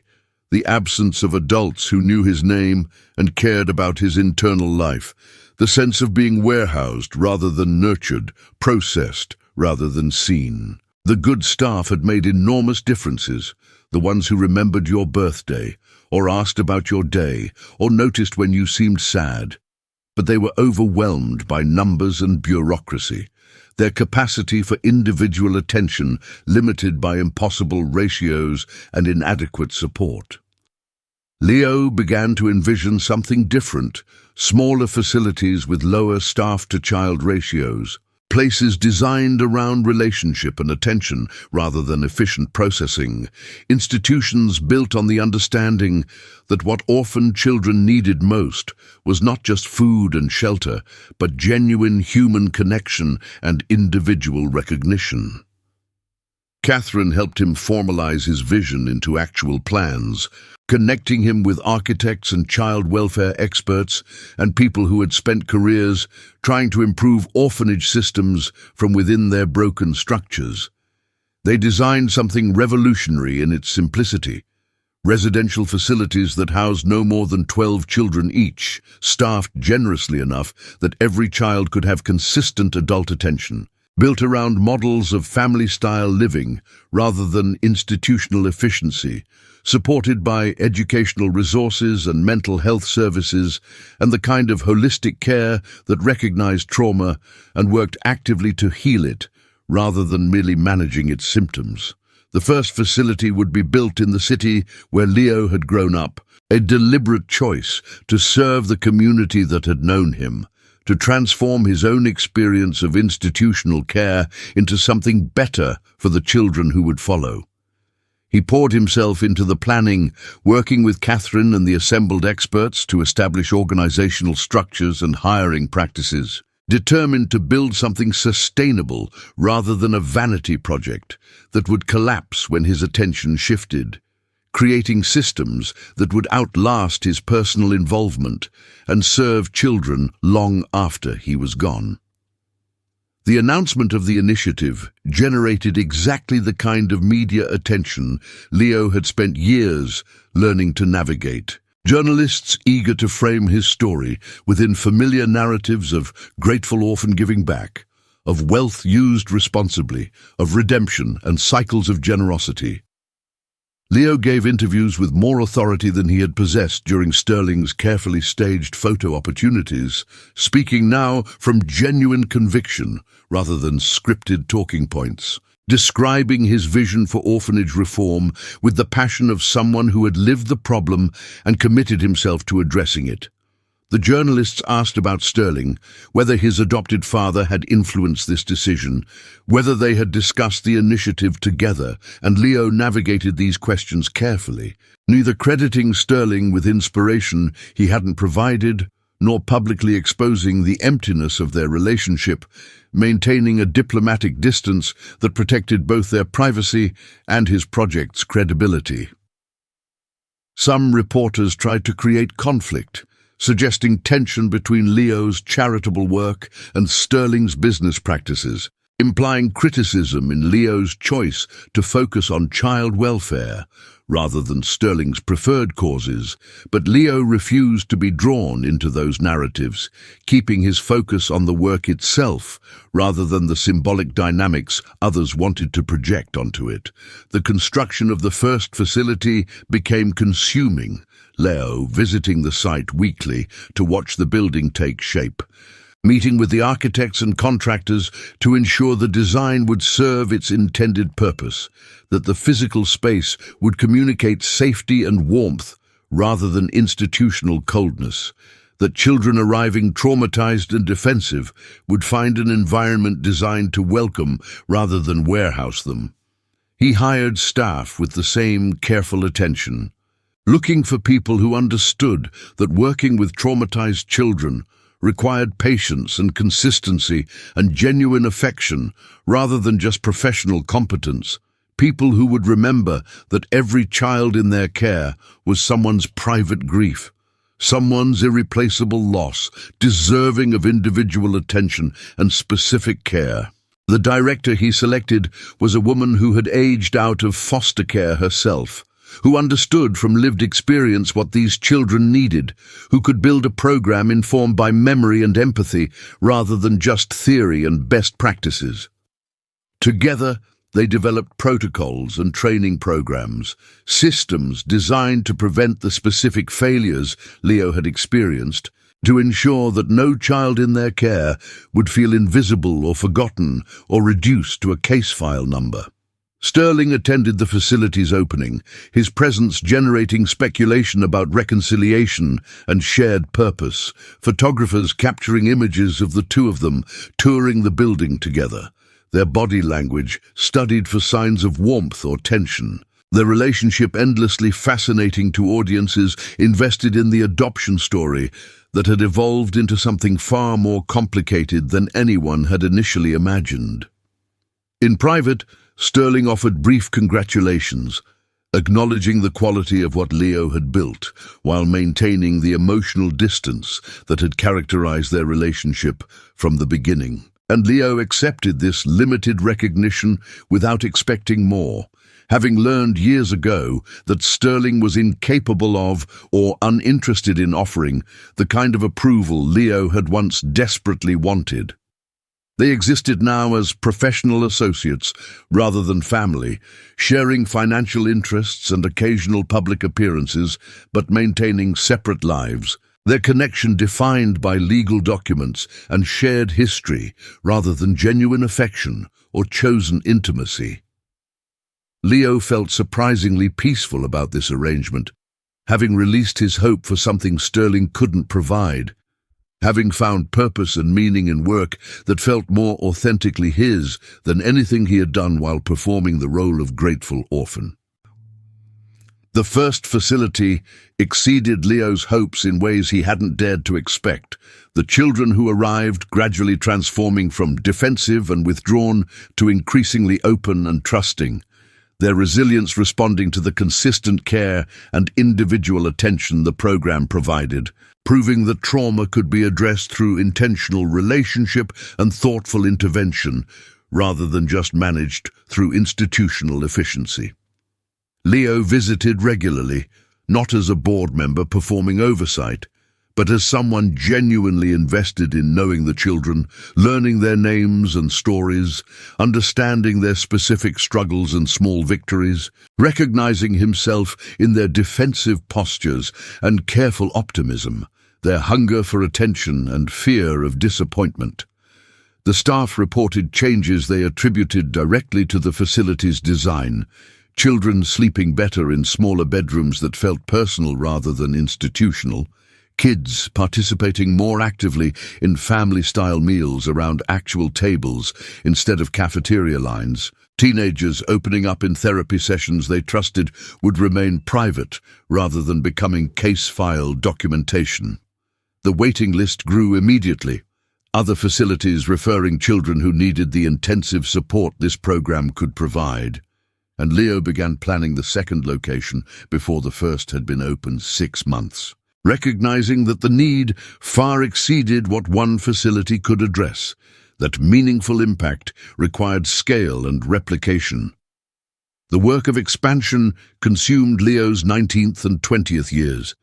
the absence of adults who knew his name and cared about his internal life, the sense of being warehoused rather than nurtured, processed rather than seen. The good staff had made enormous differences, the ones who remembered your birthday, or asked about your day, or noticed when you seemed sad. But they were overwhelmed by numbers and bureaucracy, their capacity for individual attention limited by impossible ratios and inadequate support. Leo began to envision something different, smaller facilities with lower staff-to-child ratios, places designed around relationship and attention rather than efficient processing, institutions built on the understanding that what orphan children needed most was not just food and shelter, but genuine human connection and individual recognition. Catherine helped him formalize his vision into actual plans, connecting him with architects and child welfare experts and people who had spent careers trying to improve orphanage systems from within their broken structures. They designed something revolutionary in its simplicity: residential facilities that housed no more than 12 children each, staffed generously enough that every child could have consistent adult attention, built around models of family-style living rather than institutional efficiency, supported by educational resources and mental health services, and the kind of holistic care that recognized trauma and worked actively to heal it, rather than merely managing its symptoms. The first facility would be built in the city where Leo had grown up, a deliberate choice to serve the community that had known him, to transform his own experience of institutional care into something better for the children who would follow. He poured himself into the planning, working with Catherine and the assembled experts to establish organizational structures and hiring practices, determined to build something sustainable rather than a vanity project that would collapse when his attention shifted, creating systems that would outlast his personal involvement and serve children long after he was gone. The announcement of the initiative generated exactly the kind of media attention Leo had spent years learning to navigate. Journalists eager to frame his story within familiar narratives of grateful orphan giving back, of wealth used responsibly, of redemption and cycles of generosity. Leo gave interviews with more authority than he had possessed during Sterling's carefully staged photo opportunities, speaking now from genuine conviction rather than scripted talking points, describing his vision for orphanage reform with the passion of someone who had lived the problem and committed himself to addressing it. The journalists asked about Sterling, whether his adopted father had influenced this decision, whether they had discussed the initiative together, and Leo navigated these questions carefully, neither crediting Sterling with inspiration he hadn't provided, nor publicly exposing the emptiness of their relationship, maintaining a diplomatic distance that protected both their privacy and his project's credibility. Some reporters tried to create conflict, suggesting tension between Leo's charitable work and Sterling's business practices, implying criticism in Leo's choice to focus on child welfare rather than Sterling's preferred causes, but Leo refused to be drawn into those narratives, keeping his focus on the work itself rather than the symbolic dynamics others wanted to project onto it. The construction of the first facility became consuming, Leo visiting the site weekly to watch the building take shape, meeting with the architects and contractors to ensure the design would serve its intended purpose, that the physical space would communicate safety and warmth rather than institutional coldness, that children arriving traumatized and defensive would find an environment designed to welcome rather than warehouse them. He hired staff with the same careful attention, looking for people who understood that working with traumatized children required patience and consistency and genuine affection rather than just professional competence, people who would remember that every child in their care was someone's private grief, someone's irreplaceable loss, deserving of individual attention and specific care. The director he selected was a woman who had aged out of foster care herself, who understood from lived experience what these children needed, who could build a program informed by memory and empathy rather than just theory and best practices. Together, they developed protocols and training programs, systems designed to prevent the specific failures Leo had experienced, to ensure that no child in their care would feel invisible or forgotten or reduced to a case file number. Sterling attended the facility's opening, his presence generating speculation about reconciliation and shared purpose, photographers capturing images of the two of them touring the building together, their body language studied for signs of warmth or tension, their relationship endlessly fascinating to audiences invested in the adoption story that had evolved into something far more complicated than anyone had initially imagined. In private, Sterling offered brief congratulations, acknowledging the quality of what Leo had built, while maintaining the emotional distance that had characterized their relationship from the beginning. And Leo accepted this limited recognition without expecting more, having learned years ago that Sterling was incapable of or uninterested in offering the kind of approval Leo had once desperately wanted. They existed now as professional associates rather than family, sharing financial interests and occasional public appearances, but maintaining separate lives, their connection defined by legal documents and shared history rather than genuine affection or chosen intimacy. Leo felt surprisingly peaceful about this arrangement, having released his hope for something Sterling couldn't provide, having found purpose and meaning in work that felt more authentically his than anything he had done while performing the role of grateful orphan. The first facility exceeded Leo's hopes in ways he hadn't dared to expect, the children who arrived gradually transforming from defensive and withdrawn to increasingly open and trusting, their resilience responding to the consistent care and individual attention the program provided, proving that trauma could be addressed through intentional relationship and thoughtful intervention, rather than just managed through institutional efficiency. Leo visited regularly, not as a board member performing oversight, but as someone genuinely invested in knowing the children, learning their names and stories, understanding their specific struggles and small victories, recognizing himself in their defensive postures and careful optimism, their hunger for attention and fear of disappointment. The staff reported changes they attributed directly to the facility's design: children sleeping better in smaller bedrooms that felt personal rather than institutional, kids participating more actively in family-style meals around actual tables instead of cafeteria lines, teenagers opening up in therapy sessions they trusted would remain private rather than becoming case file documentation. The waiting list grew immediately, other facilities referring children who needed the intensive support this program could provide. And Leo began planning the second location before the first had been opened 6 months, recognizing that the need far exceeded what one facility could address, that meaningful impact required scale and replication. The work of expansion consumed Leo's 19th and 20th years,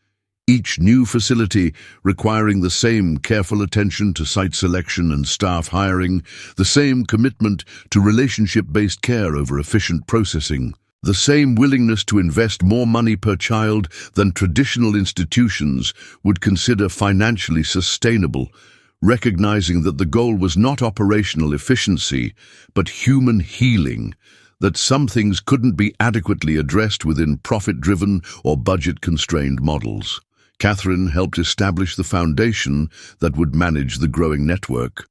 each new facility requiring the same careful attention to site selection and staff hiring, the same commitment to relationship-based care over efficient processing, the same willingness to invest more money per child than traditional institutions would consider financially sustainable, recognizing that the goal was not operational efficiency, but human healing, that some things couldn't be adequately addressed within profit-driven or budget-constrained models. Catherine helped establish the foundation that would manage the growing network,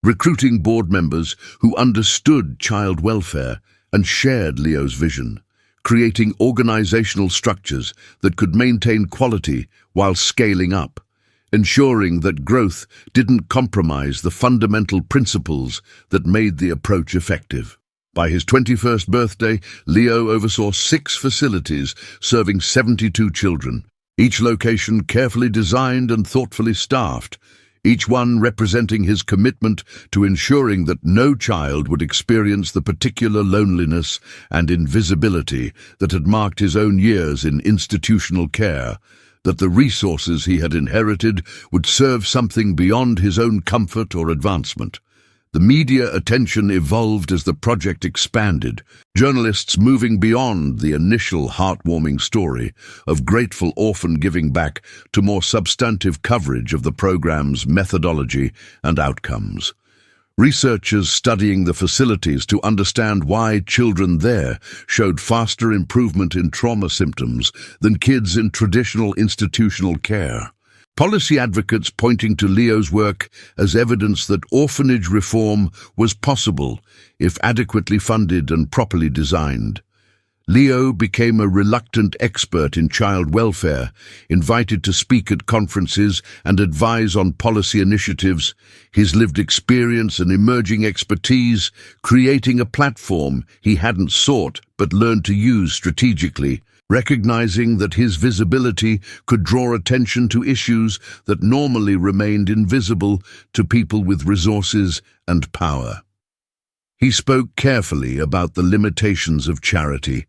recruiting board members who understood child welfare and shared Leo's vision, creating organizational structures that could maintain quality while scaling up, ensuring that growth didn't compromise the fundamental principles that made the approach effective. By his 21st birthday, Leo oversaw 6 facilities serving 72 children, each location carefully designed and thoughtfully staffed, each one representing his commitment to ensuring that no child would experience the particular loneliness and invisibility that had marked his own years in institutional care, that the resources he had inherited would serve something beyond his own comfort or advancement. The media attention evolved as the project expanded, journalists moving beyond the initial heartwarming story of grateful orphan giving back to more substantive coverage of the program's methodology and outcomes. Researchers studying the facilities to understand why children there showed faster improvement in trauma symptoms than kids in traditional institutional care. Policy advocates pointing to Leo's work as evidence that orphanage reform was possible if adequately funded and properly designed. Leo became a reluctant expert in child welfare, invited to speak at conferences and advise on policy initiatives, his lived experience and emerging expertise creating a platform he hadn't sought but learned to use strategically, recognizing that his visibility could draw attention to issues that normally remained invisible to people with resources and power. He spoke carefully about the limitations of charity,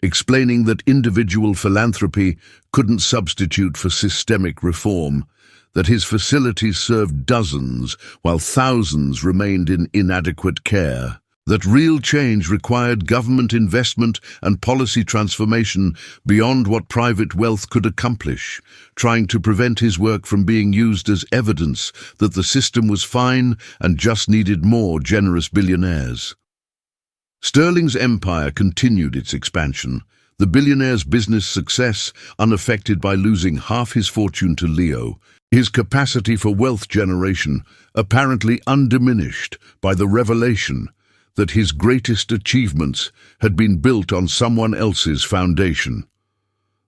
explaining that individual philanthropy couldn't substitute for systemic reform, that his facilities served dozens while thousands remained in inadequate care, that real change required government investment and policy transformation beyond what private wealth could accomplish, trying to prevent his work from being used as evidence that the system was fine and just needed more generous billionaires. Sterling's empire continued its expansion, the billionaire's business success unaffected by losing half his fortune to Leo, his capacity for wealth generation apparently undiminished by the revelation that his greatest achievements had been built on someone else's foundation.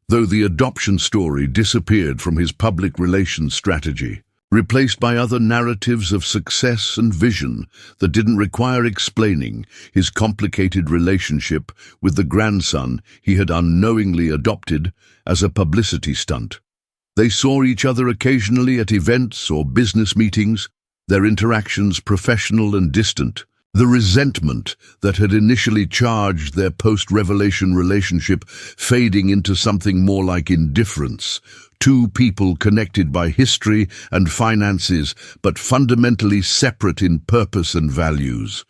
Though the adoption story disappeared from his public relations strategy, replaced by other narratives of success and vision that didn't require explaining his complicated relationship with the grandson he had unknowingly adopted as a publicity stunt. They saw each other occasionally at events or business meetings, their interactions professional and distant. The resentment that had initially charged their post-revelation relationship fading into something more like indifference, two people connected by history and finances, but fundamentally separate in purpose and values.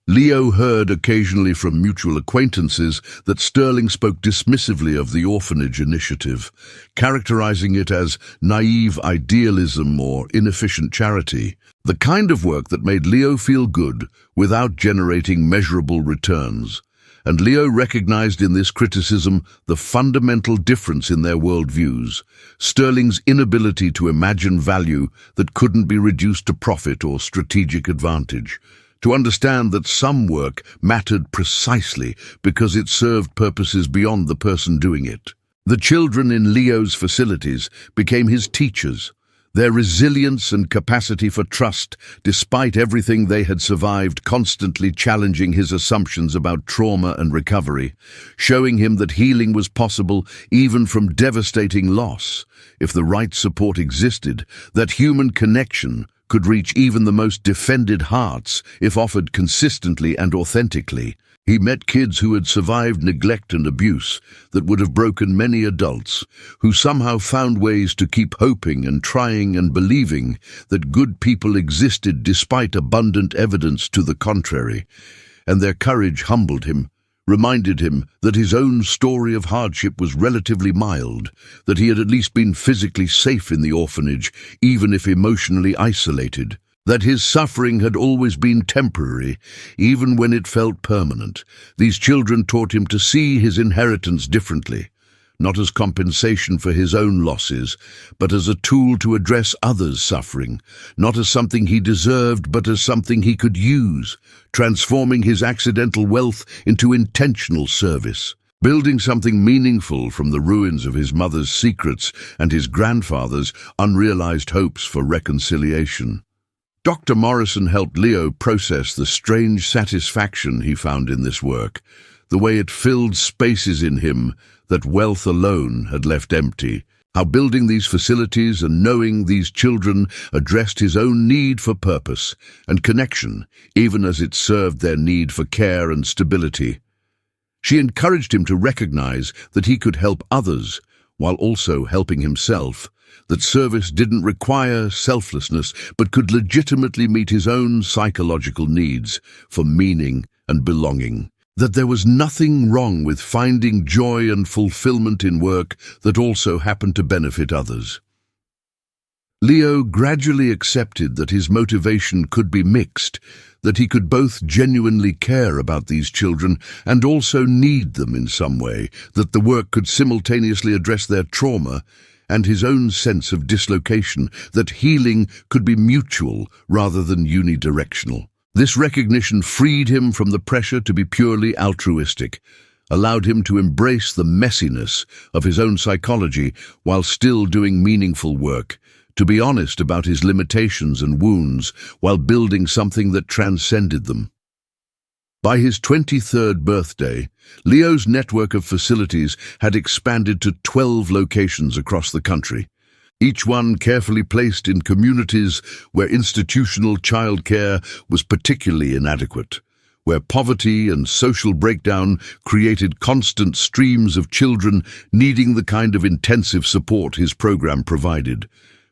Leo heard occasionally from mutual acquaintances that Sterling spoke dismissively of the orphanage initiative, characterizing it as naive idealism or inefficient charity, the kind of work that made Leo feel good without generating measurable returns. And Leo recognized in this criticism the fundamental difference in their worldviews, Sterling's inability to imagine value that couldn't be reduced to profit or strategic advantage, to understand that some work mattered precisely because it served purposes beyond the person doing it. The children in Leo's facilities became his teachers. Their resilience and capacity for trust, despite everything they had survived, constantly challenging his assumptions about trauma and recovery, showing him that healing was possible even from devastating loss, if the right support existed, that human connection could reach even the most defended hearts if offered consistently and authentically. He met kids who had survived neglect and abuse that would have broken many adults, who somehow found ways to keep hoping and trying and believing that good people existed despite abundant evidence to the contrary. And their courage humbled him, reminded him that his own story of hardship was relatively mild, that he had at least been physically safe in the orphanage, even if emotionally isolated, that his suffering had always been temporary, even when it felt permanent. These children taught him to see his inheritance differently, not as compensation for his own losses, but as a tool to address others' suffering, not as something he deserved, but as something he could use, transforming his accidental wealth into intentional service, building something meaningful from the ruins of his mother's secrets and his grandfather's unrealized hopes for reconciliation. Dr. Morrison helped Leo process the strange satisfaction he found in this work, the way it filled spaces in him that wealth alone had left empty, how building these facilities and knowing these children addressed his own need for purpose and connection, even as it served their need for care and stability. She encouraged him to recognize that he could help others while also helping himself, that service didn't require selflessness but could legitimately meet his own psychological needs for meaning and belonging, that there was nothing wrong with finding joy and fulfillment in work that also happened to benefit others. Leo gradually accepted that his motivation could be mixed, that he could both genuinely care about these children and also need them in some way, that the work could simultaneously address their trauma and his own sense of dislocation, that healing could be mutual rather than unidirectional. This recognition freed him from the pressure to be purely altruistic, allowed him to embrace the messiness of his own psychology while still doing meaningful work, to be honest about his limitations and wounds while building something that transcended them. By his 23rd birthday, Leo's network of facilities had expanded to 12 locations across the country, each one carefully placed in communities where institutional childcare was particularly inadequate, where poverty and social breakdown created constant streams of children needing the kind of intensive support his program provided,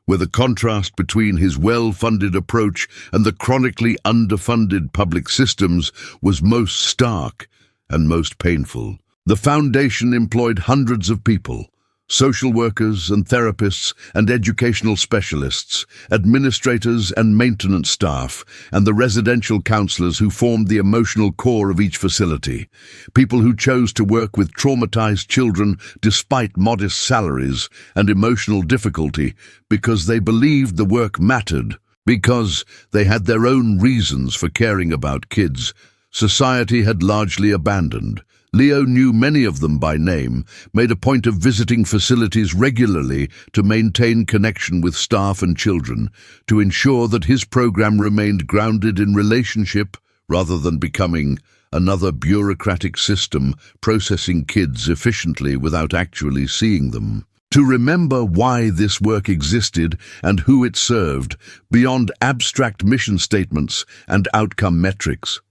where the contrast between his well-funded approach and the chronically underfunded public systems was most stark and most painful. The foundation employed hundreds of people, social workers and therapists and educational specialists, administrators and maintenance staff, and the residential counselors who formed the emotional core of each facility, people who chose to work with traumatized children despite modest salaries and emotional difficulty because they believed the work mattered, because they had their own reasons for caring about kids society had largely abandoned. Leo knew many of them by name, made a point of visiting facilities regularly to maintain connection with staff and children, to ensure that his program remained grounded in relationship rather than becoming another bureaucratic system processing kids efficiently without actually seeing them. To remember why this work existed and who it served, beyond abstract mission statements and outcome metrics.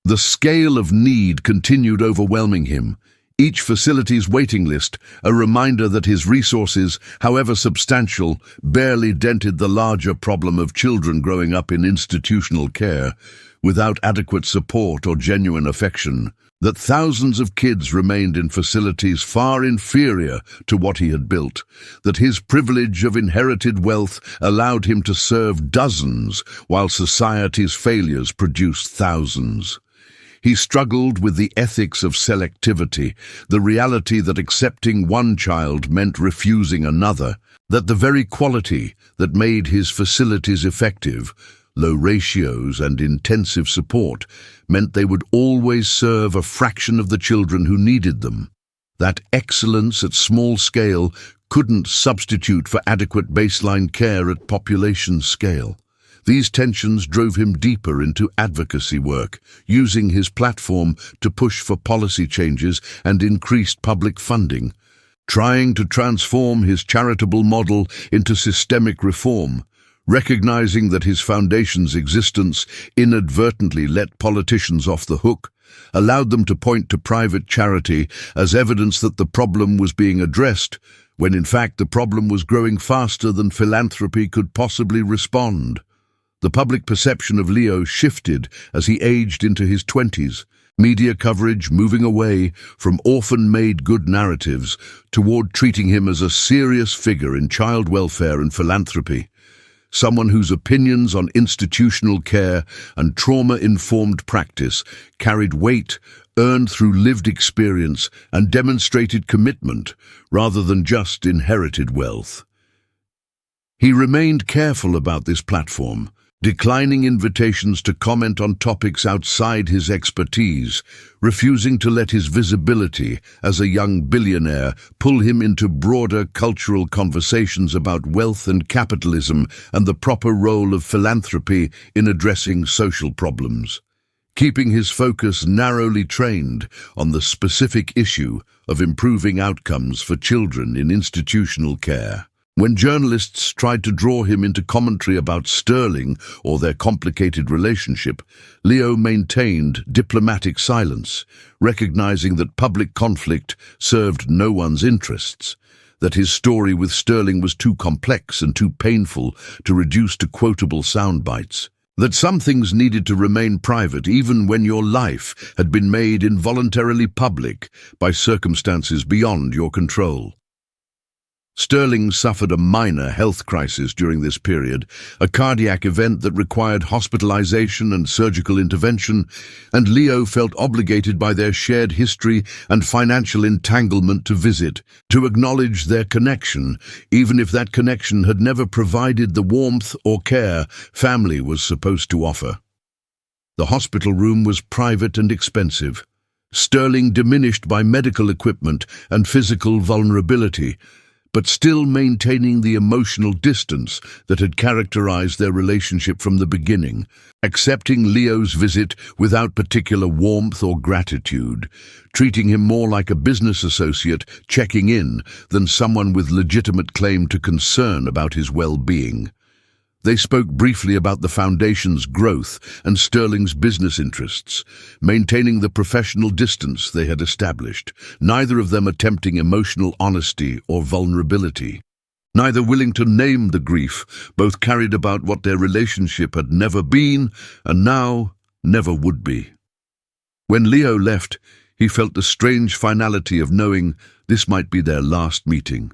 The scale of need continued overwhelming him, Each facility's waiting list, a reminder that his resources, however substantial, barely dented the larger problem of children growing up in institutional care, without adequate support or genuine affection, that thousands of kids remained in facilities far inferior to what he had built, that his privilege of inherited wealth allowed him to serve dozens, while society's failures produced thousands. He struggled with the ethics of selectivity, the reality that accepting one child meant refusing another, that the very quality that made his facilities effective, low ratios and intensive support, meant they would always serve a fraction of the children who needed them. That excellence at small scale couldn't substitute for adequate baseline care at population scale. These tensions drove him deeper into advocacy work, using his platform to push for policy changes and increased public funding, trying to transform his charitable model into systemic reform, recognizing that his foundation's existence inadvertently let politicians off the hook, allowed them to point to private charity as evidence that the problem was being addressed, when in fact the problem was growing faster than philanthropy could possibly respond. The public perception of Leo shifted as he aged into his 20s, media coverage moving away from orphan-made good narratives toward treating him as a serious figure in child welfare and philanthropy, someone whose opinions on institutional care and trauma-informed practice carried weight earned through lived experience and demonstrated commitment rather than just inherited wealth. He remained careful about this platform, declining invitations to comment on topics outside his expertise, refusing to let his visibility as a young billionaire pull him into broader cultural conversations about wealth and capitalism and the proper role of philanthropy in addressing social problems, keeping his focus narrowly trained on the specific issue of improving outcomes for children in institutional care. When journalists tried to draw him into commentary about Sterling or their complicated relationship, Leo maintained diplomatic silence, recognizing that public conflict served no one's interests, that his story with Sterling was too complex and too painful to reduce to quotable sound bites, that some things needed to remain private even when your life had been made involuntarily public by circumstances beyond your control. Sterling suffered a minor health crisis during this period, a cardiac event that required hospitalization and surgical intervention, and Leo felt obligated by their shared history and financial entanglement to visit, to acknowledge their connection, even if that connection had never provided the warmth or care family was supposed to offer. The hospital room was private and expensive, Sterling diminished by medical equipment and physical vulnerability, but still maintaining the emotional distance that had characterized their relationship from the beginning, accepting Leo's visit without particular warmth or gratitude, treating him more like a business associate checking in than someone with legitimate claim to concern about his well-being. They spoke briefly about the foundation's growth and Sterling's business interests, maintaining the professional distance they had established, neither of them attempting emotional honesty or vulnerability. Neither willing to name the grief, both carried about what their relationship had never been and now never would be. When Leo left, he felt the strange finality of knowing this might be their last meeting,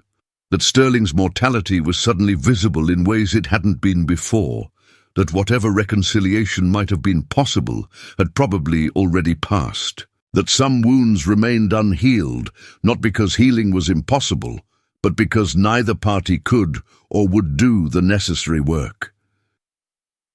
that Sterling's mortality was suddenly visible in ways it hadn't been before, that whatever reconciliation might have been possible had probably already passed, that some wounds remained unhealed, not because healing was impossible, but because neither party could or would do the necessary work.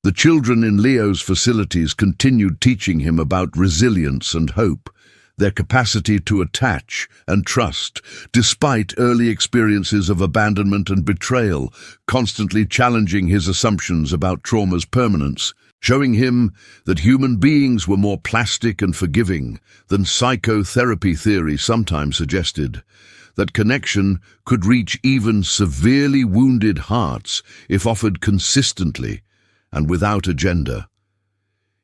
The children in Leo's facilities continued teaching him about resilience and hope, their capacity to attach and trust, despite early experiences of abandonment and betrayal, constantly challenging his assumptions about trauma's permanence, showing him that human beings were more plastic and forgiving than psychotherapy theory sometimes suggested, that connection could reach even severely wounded hearts if offered consistently and without agenda.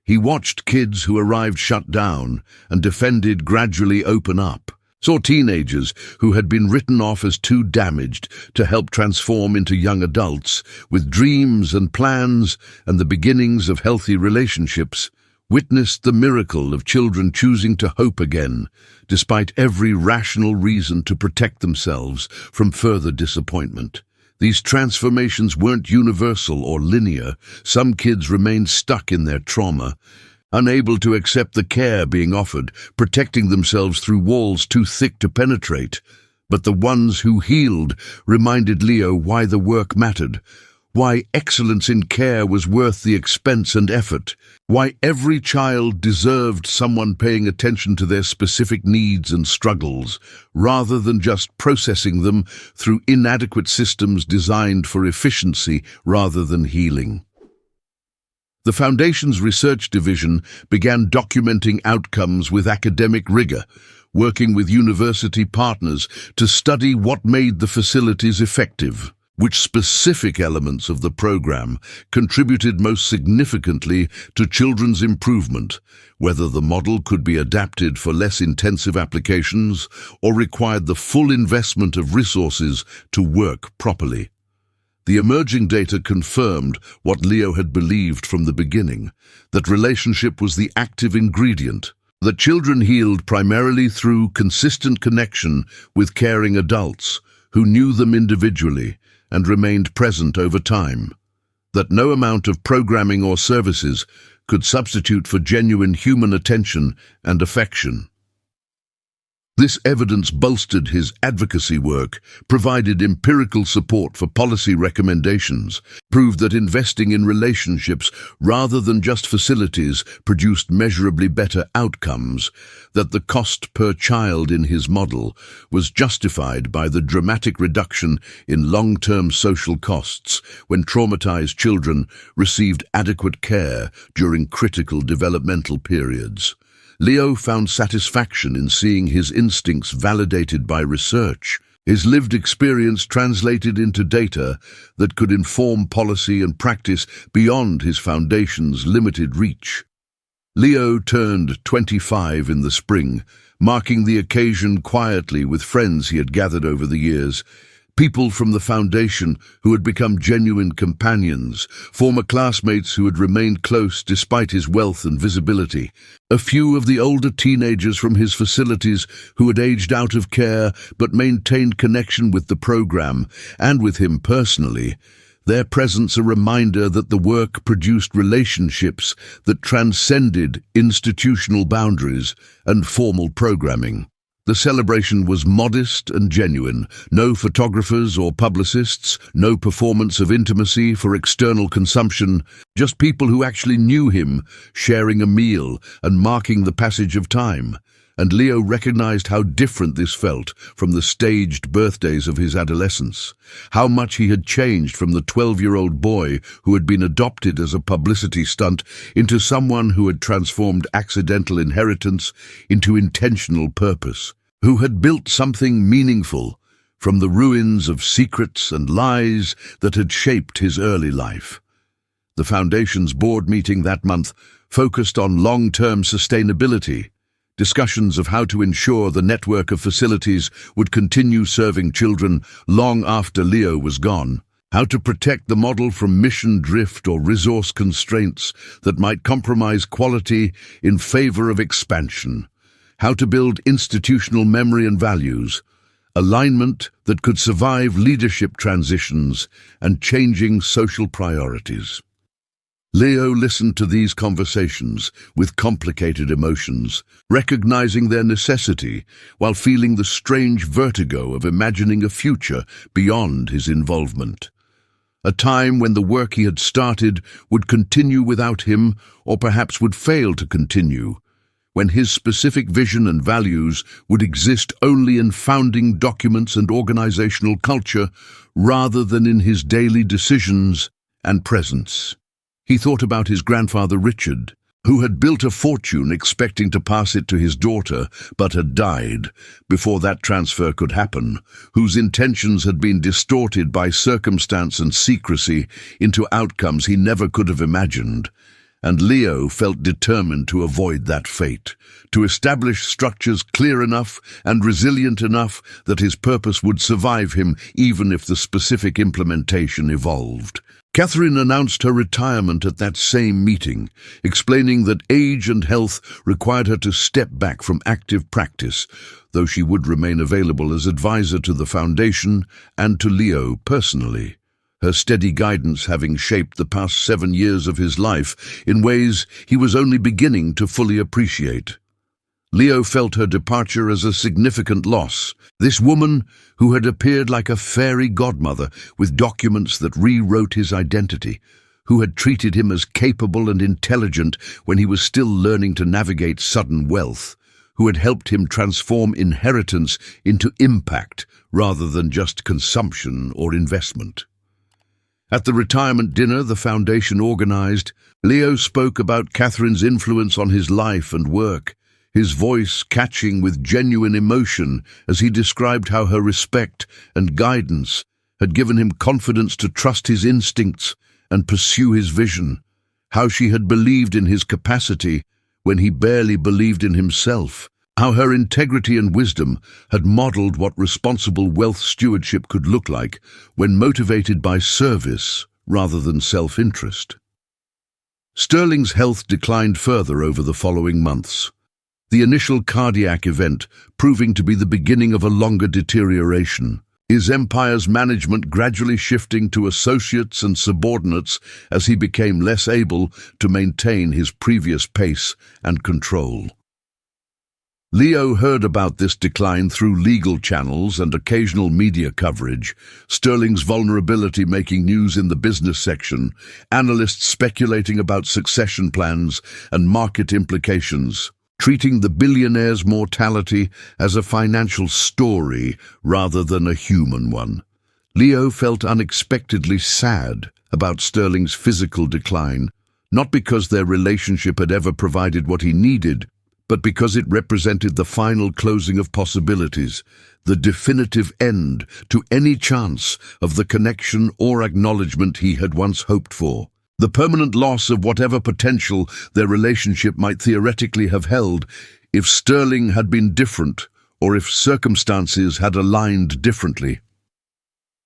He watched kids who arrived shut down and defended gradually open up, Saw teenagers who had been written off as too damaged to help transform into young adults with dreams and plans and the beginnings of healthy relationships, witnessed the miracle of children choosing to hope again, despite every rational reason to protect themselves from further disappointment. These transformations weren't universal or linear. Some kids remained stuck in their trauma, unable to accept the care being offered, protecting themselves through walls too thick to penetrate. But the ones who healed reminded Leo why the work mattered, why excellence in care was worth the expense and effort, why every child deserved someone paying attention to their specific needs and struggles, rather than just processing them through inadequate systems designed for efficiency rather than healing. The Foundation's research division began documenting outcomes with academic rigor, working with university partners to study what made the facilities effective. Which specific elements of the program contributed most significantly to children's improvement, whether the model could be adapted for less intensive applications or required the full investment of resources to work properly. The emerging data confirmed what Leo had believed from the beginning, that relationship was the active ingredient, that children healed primarily through consistent connection with caring adults who knew them individually and remained present over time, that no amount of programming or services could substitute for genuine human attention and affection. This evidence bolstered his advocacy work, provided empirical support for policy recommendations, proved that investing in relationships rather than just facilities produced measurably better outcomes, that the cost per child in his model was justified by the dramatic reduction in long-term social costs when traumatized children received adequate care during critical developmental periods. Leo found satisfaction in seeing his instincts validated by research, his lived experience translated into data that could inform policy and practice beyond his foundation's limited reach. Leo turned 25 in the spring, marking the occasion quietly with friends he had gathered over the years, people from the Foundation who had become genuine companions, former classmates who had remained close despite his wealth and visibility, a few of the older teenagers from his facilities who had aged out of care but maintained connection with the program and with him personally, their presence a reminder that the work produced relationships that transcended institutional boundaries and formal programming. The celebration was modest and genuine. No photographers or publicists, no performance of intimacy for external consumption, just people who actually knew him, sharing a meal and marking the passage of time. And Leo recognized how different this felt from the staged birthdays of his adolescence, how much he had changed from the 12-year-old boy who had been adopted as a publicity stunt into someone who had transformed accidental inheritance into intentional purpose, who had built something meaningful from the ruins of secrets and lies that had shaped his early life. The Foundation's board meeting that month focused on long-term sustainability, discussions of how to ensure the network of facilities would continue serving children long after Leo was gone, how to protect the model from mission drift or resource constraints that might compromise quality in favor of expansion, how to build institutional memory and values, alignment that could survive leadership transitions and changing social priorities. Leo listened to these conversations with complicated emotions, recognizing their necessity while feeling the strange vertigo of imagining a future beyond his involvement. A time when the work he had started would continue without him, or perhaps would fail to continue, when his specific vision and values would exist only in founding documents and organizational culture rather than in his daily decisions and presence. He thought about his grandfather Richard, who had built a fortune expecting to pass it to his daughter, but had died before that transfer could happen, whose intentions had been distorted by circumstance and secrecy into outcomes he never could have imagined, And Leo felt determined to avoid that fate, to establish structures clear enough and resilient enough that his purpose would survive him even if the specific implementation evolved. Catherine announced her retirement at that same meeting, explaining that age and health required her to step back from active practice, though she would remain available as advisor to the foundation and to Leo personally, her steady guidance having shaped the past 7 years of his life in ways he was only beginning to fully appreciate. Leo felt her departure as a significant loss. This woman, who had appeared like a fairy godmother with documents that rewrote his identity, who had treated him as capable and intelligent when he was still learning to navigate sudden wealth, who had helped him transform inheritance into impact rather than just consumption or investment. At the retirement dinner the foundation organized, Leo spoke about Catherine's influence on his life and work, his voice catching with genuine emotion as he described how her respect and guidance had given him confidence to trust his instincts and pursue his vision, how she had believed in his capacity when he barely believed in himself, how her integrity and wisdom had modeled what responsible wealth stewardship could look like when motivated by service rather than self-interest. Sterling's health declined further over the following months, the initial cardiac event proving to be the beginning of a longer deterioration, his empire's management gradually shifting to associates and subordinates as he became less able to maintain his previous pace and control. Leo heard about this decline through legal channels and occasional media coverage, Sterling's vulnerability making news in the business section, analysts speculating about succession plans and market implications, treating the billionaire's mortality as a financial story rather than a human one. Leo felt unexpectedly sad about Sterling's physical decline, not because their relationship had ever provided what he needed, but because it represented the final closing of possibilities, the definitive end to any chance of the connection or acknowledgement he had once hoped for. The permanent loss of whatever potential their relationship might theoretically have held if Sterling had been different or if circumstances had aligned differently.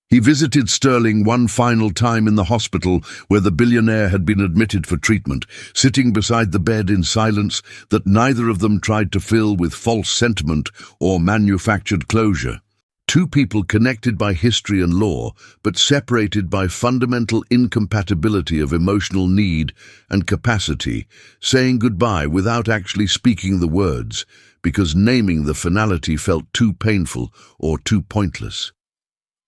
He visited Sterling one final time in the hospital where the billionaire had been admitted for treatment, sitting beside the bed in silence that neither of them tried to fill with false sentiment or manufactured closure. Two people connected by history and law, but separated by fundamental incompatibility of emotional need and capacity, saying goodbye without actually speaking the words, because naming the finality felt too painful or too pointless.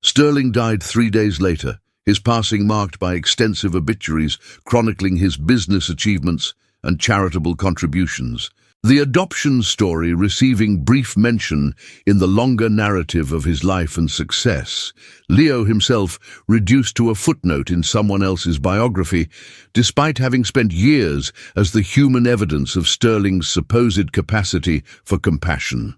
Sterling died 3 days later, his passing marked by extensive obituaries chronicling his business achievements and charitable contributions. The adoption story receiving brief mention in the longer narrative of his life and success, Leo himself reduced to a footnote in someone else's biography, despite having spent years as the human evidence of Sterling's supposed capacity for compassion.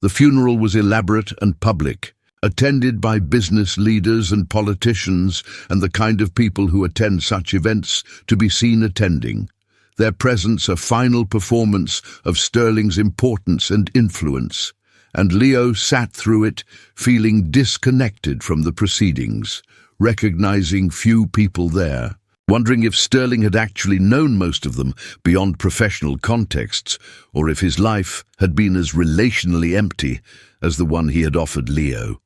The funeral was elaborate and public, attended by business leaders and politicians and the kind of people who attend such events to be seen attending, their presence a final performance of Sterling's importance and influence, and Leo sat through it feeling disconnected from the proceedings, recognizing few people there, wondering if Sterling had actually known most of them beyond professional contexts, or if his life had been as relationally empty as the one he had offered Leo.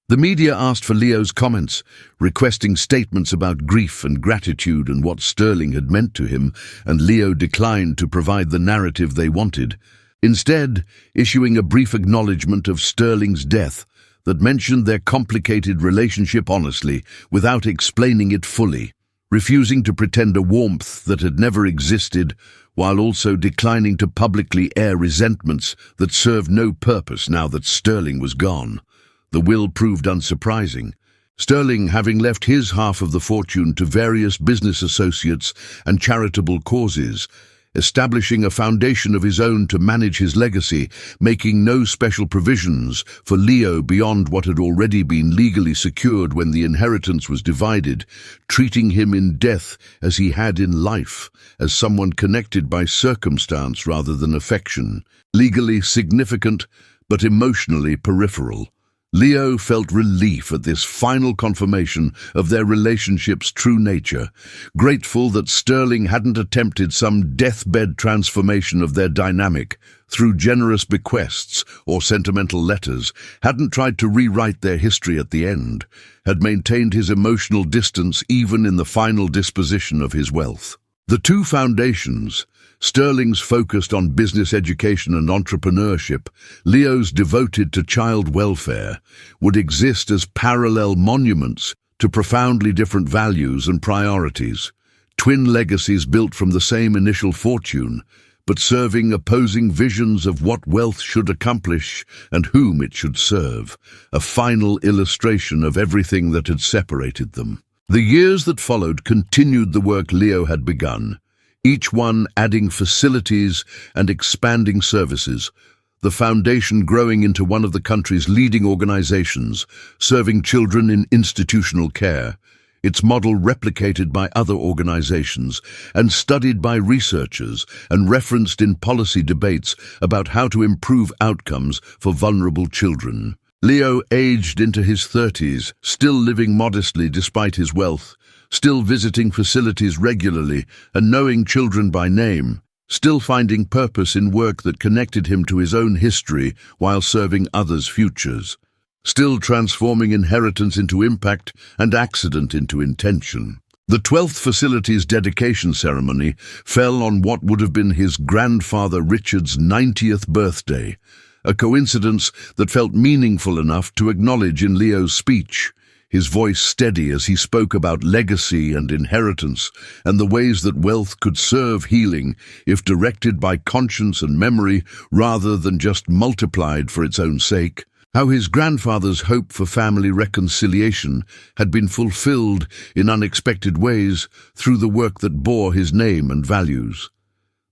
The media asked for Leo's comments, requesting statements about grief and gratitude and what Sterling had meant to him, and Leo declined to provide the narrative they wanted, instead issuing a brief acknowledgement of Sterling's death that mentioned their complicated relationship honestly, without explaining it fully, refusing to pretend a warmth that had never existed, while also declining to publicly air resentments that served no purpose now that Sterling was gone. The will proved unsurprising, Sterling having left his half of the fortune to various business associates and charitable causes, establishing a foundation of his own to manage his legacy, making no special provisions for Leo beyond what had already been legally secured when the inheritance was divided, treating him in death as he had in life, as someone connected by circumstance rather than affection, legally significant but emotionally peripheral. Leo felt relief at this final confirmation of their relationship's true nature, grateful that Sterling hadn't attempted some deathbed transformation of their dynamic through generous bequests or sentimental letters, hadn't tried to rewrite their history at the end, had maintained his emotional distance even in the final disposition of his wealth. The two foundations, Sterling's focused on business education and entrepreneurship, Leo's devoted to child welfare, would exist as parallel monuments to profoundly different values and priorities, twin legacies built from the same initial fortune, but serving opposing visions of what wealth should accomplish and whom it should serve, a final illustration of everything that had separated them. The years that followed continued the work Leo had begun, each one adding facilities and expanding services, the foundation growing into one of the country's leading organizations, serving children in institutional care, its model replicated by other organizations and studied by researchers and referenced in policy debates about how to improve outcomes for vulnerable children. Leo aged into his 30s, still living modestly despite his wealth, still visiting facilities regularly and knowing children by name, still finding purpose in work that connected him to his own history while serving others' futures, still transforming inheritance into impact and accident into intention. The 12th facility's dedication ceremony fell on what would have been his grandfather Richard's 90th birthday, a coincidence that felt meaningful enough to acknowledge in Leo's speech, his voice steady as he spoke about legacy and inheritance and the ways that wealth could serve healing if directed by conscience and memory rather than just multiplied for its own sake. How his grandfather's hope for family reconciliation had been fulfilled in unexpected ways through the work that bore his name and values.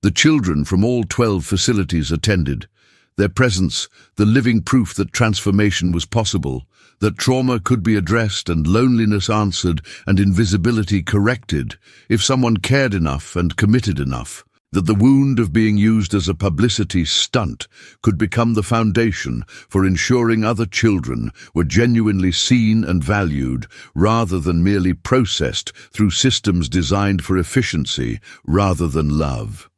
The children from all 12 facilities attended, their presence the living proof that transformation was possible, that trauma could be addressed and loneliness answered and invisibility corrected if someone cared enough and committed enough, that the wound of being used as a publicity stunt could become the foundation for ensuring other children were genuinely seen and valued rather than merely processed through systems designed for efficiency rather than love.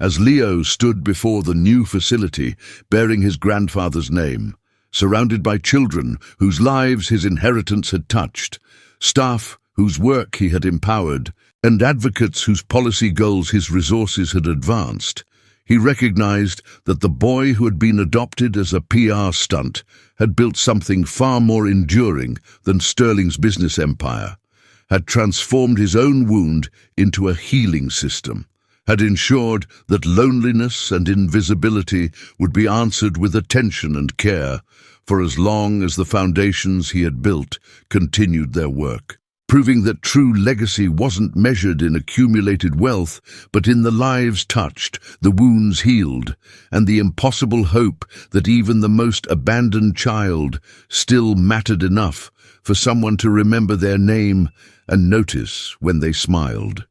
As Leo stood before the new facility bearing his grandfather's name, surrounded by children whose lives his inheritance had touched, staff whose work he had empowered, and advocates whose policy goals his resources had advanced, he recognized that the boy who had been adopted as a PR stunt had built something far more enduring than Sterling's business empire, had transformed his own wound into a healing system, had ensured that loneliness and invisibility would be answered with attention and care for as long as the foundations he had built continued their work, proving that true legacy wasn't measured in accumulated wealth, but in the lives touched, the wounds healed, and the impossible hope that even the most abandoned child still mattered enough for someone to remember their name and notice when they smiled.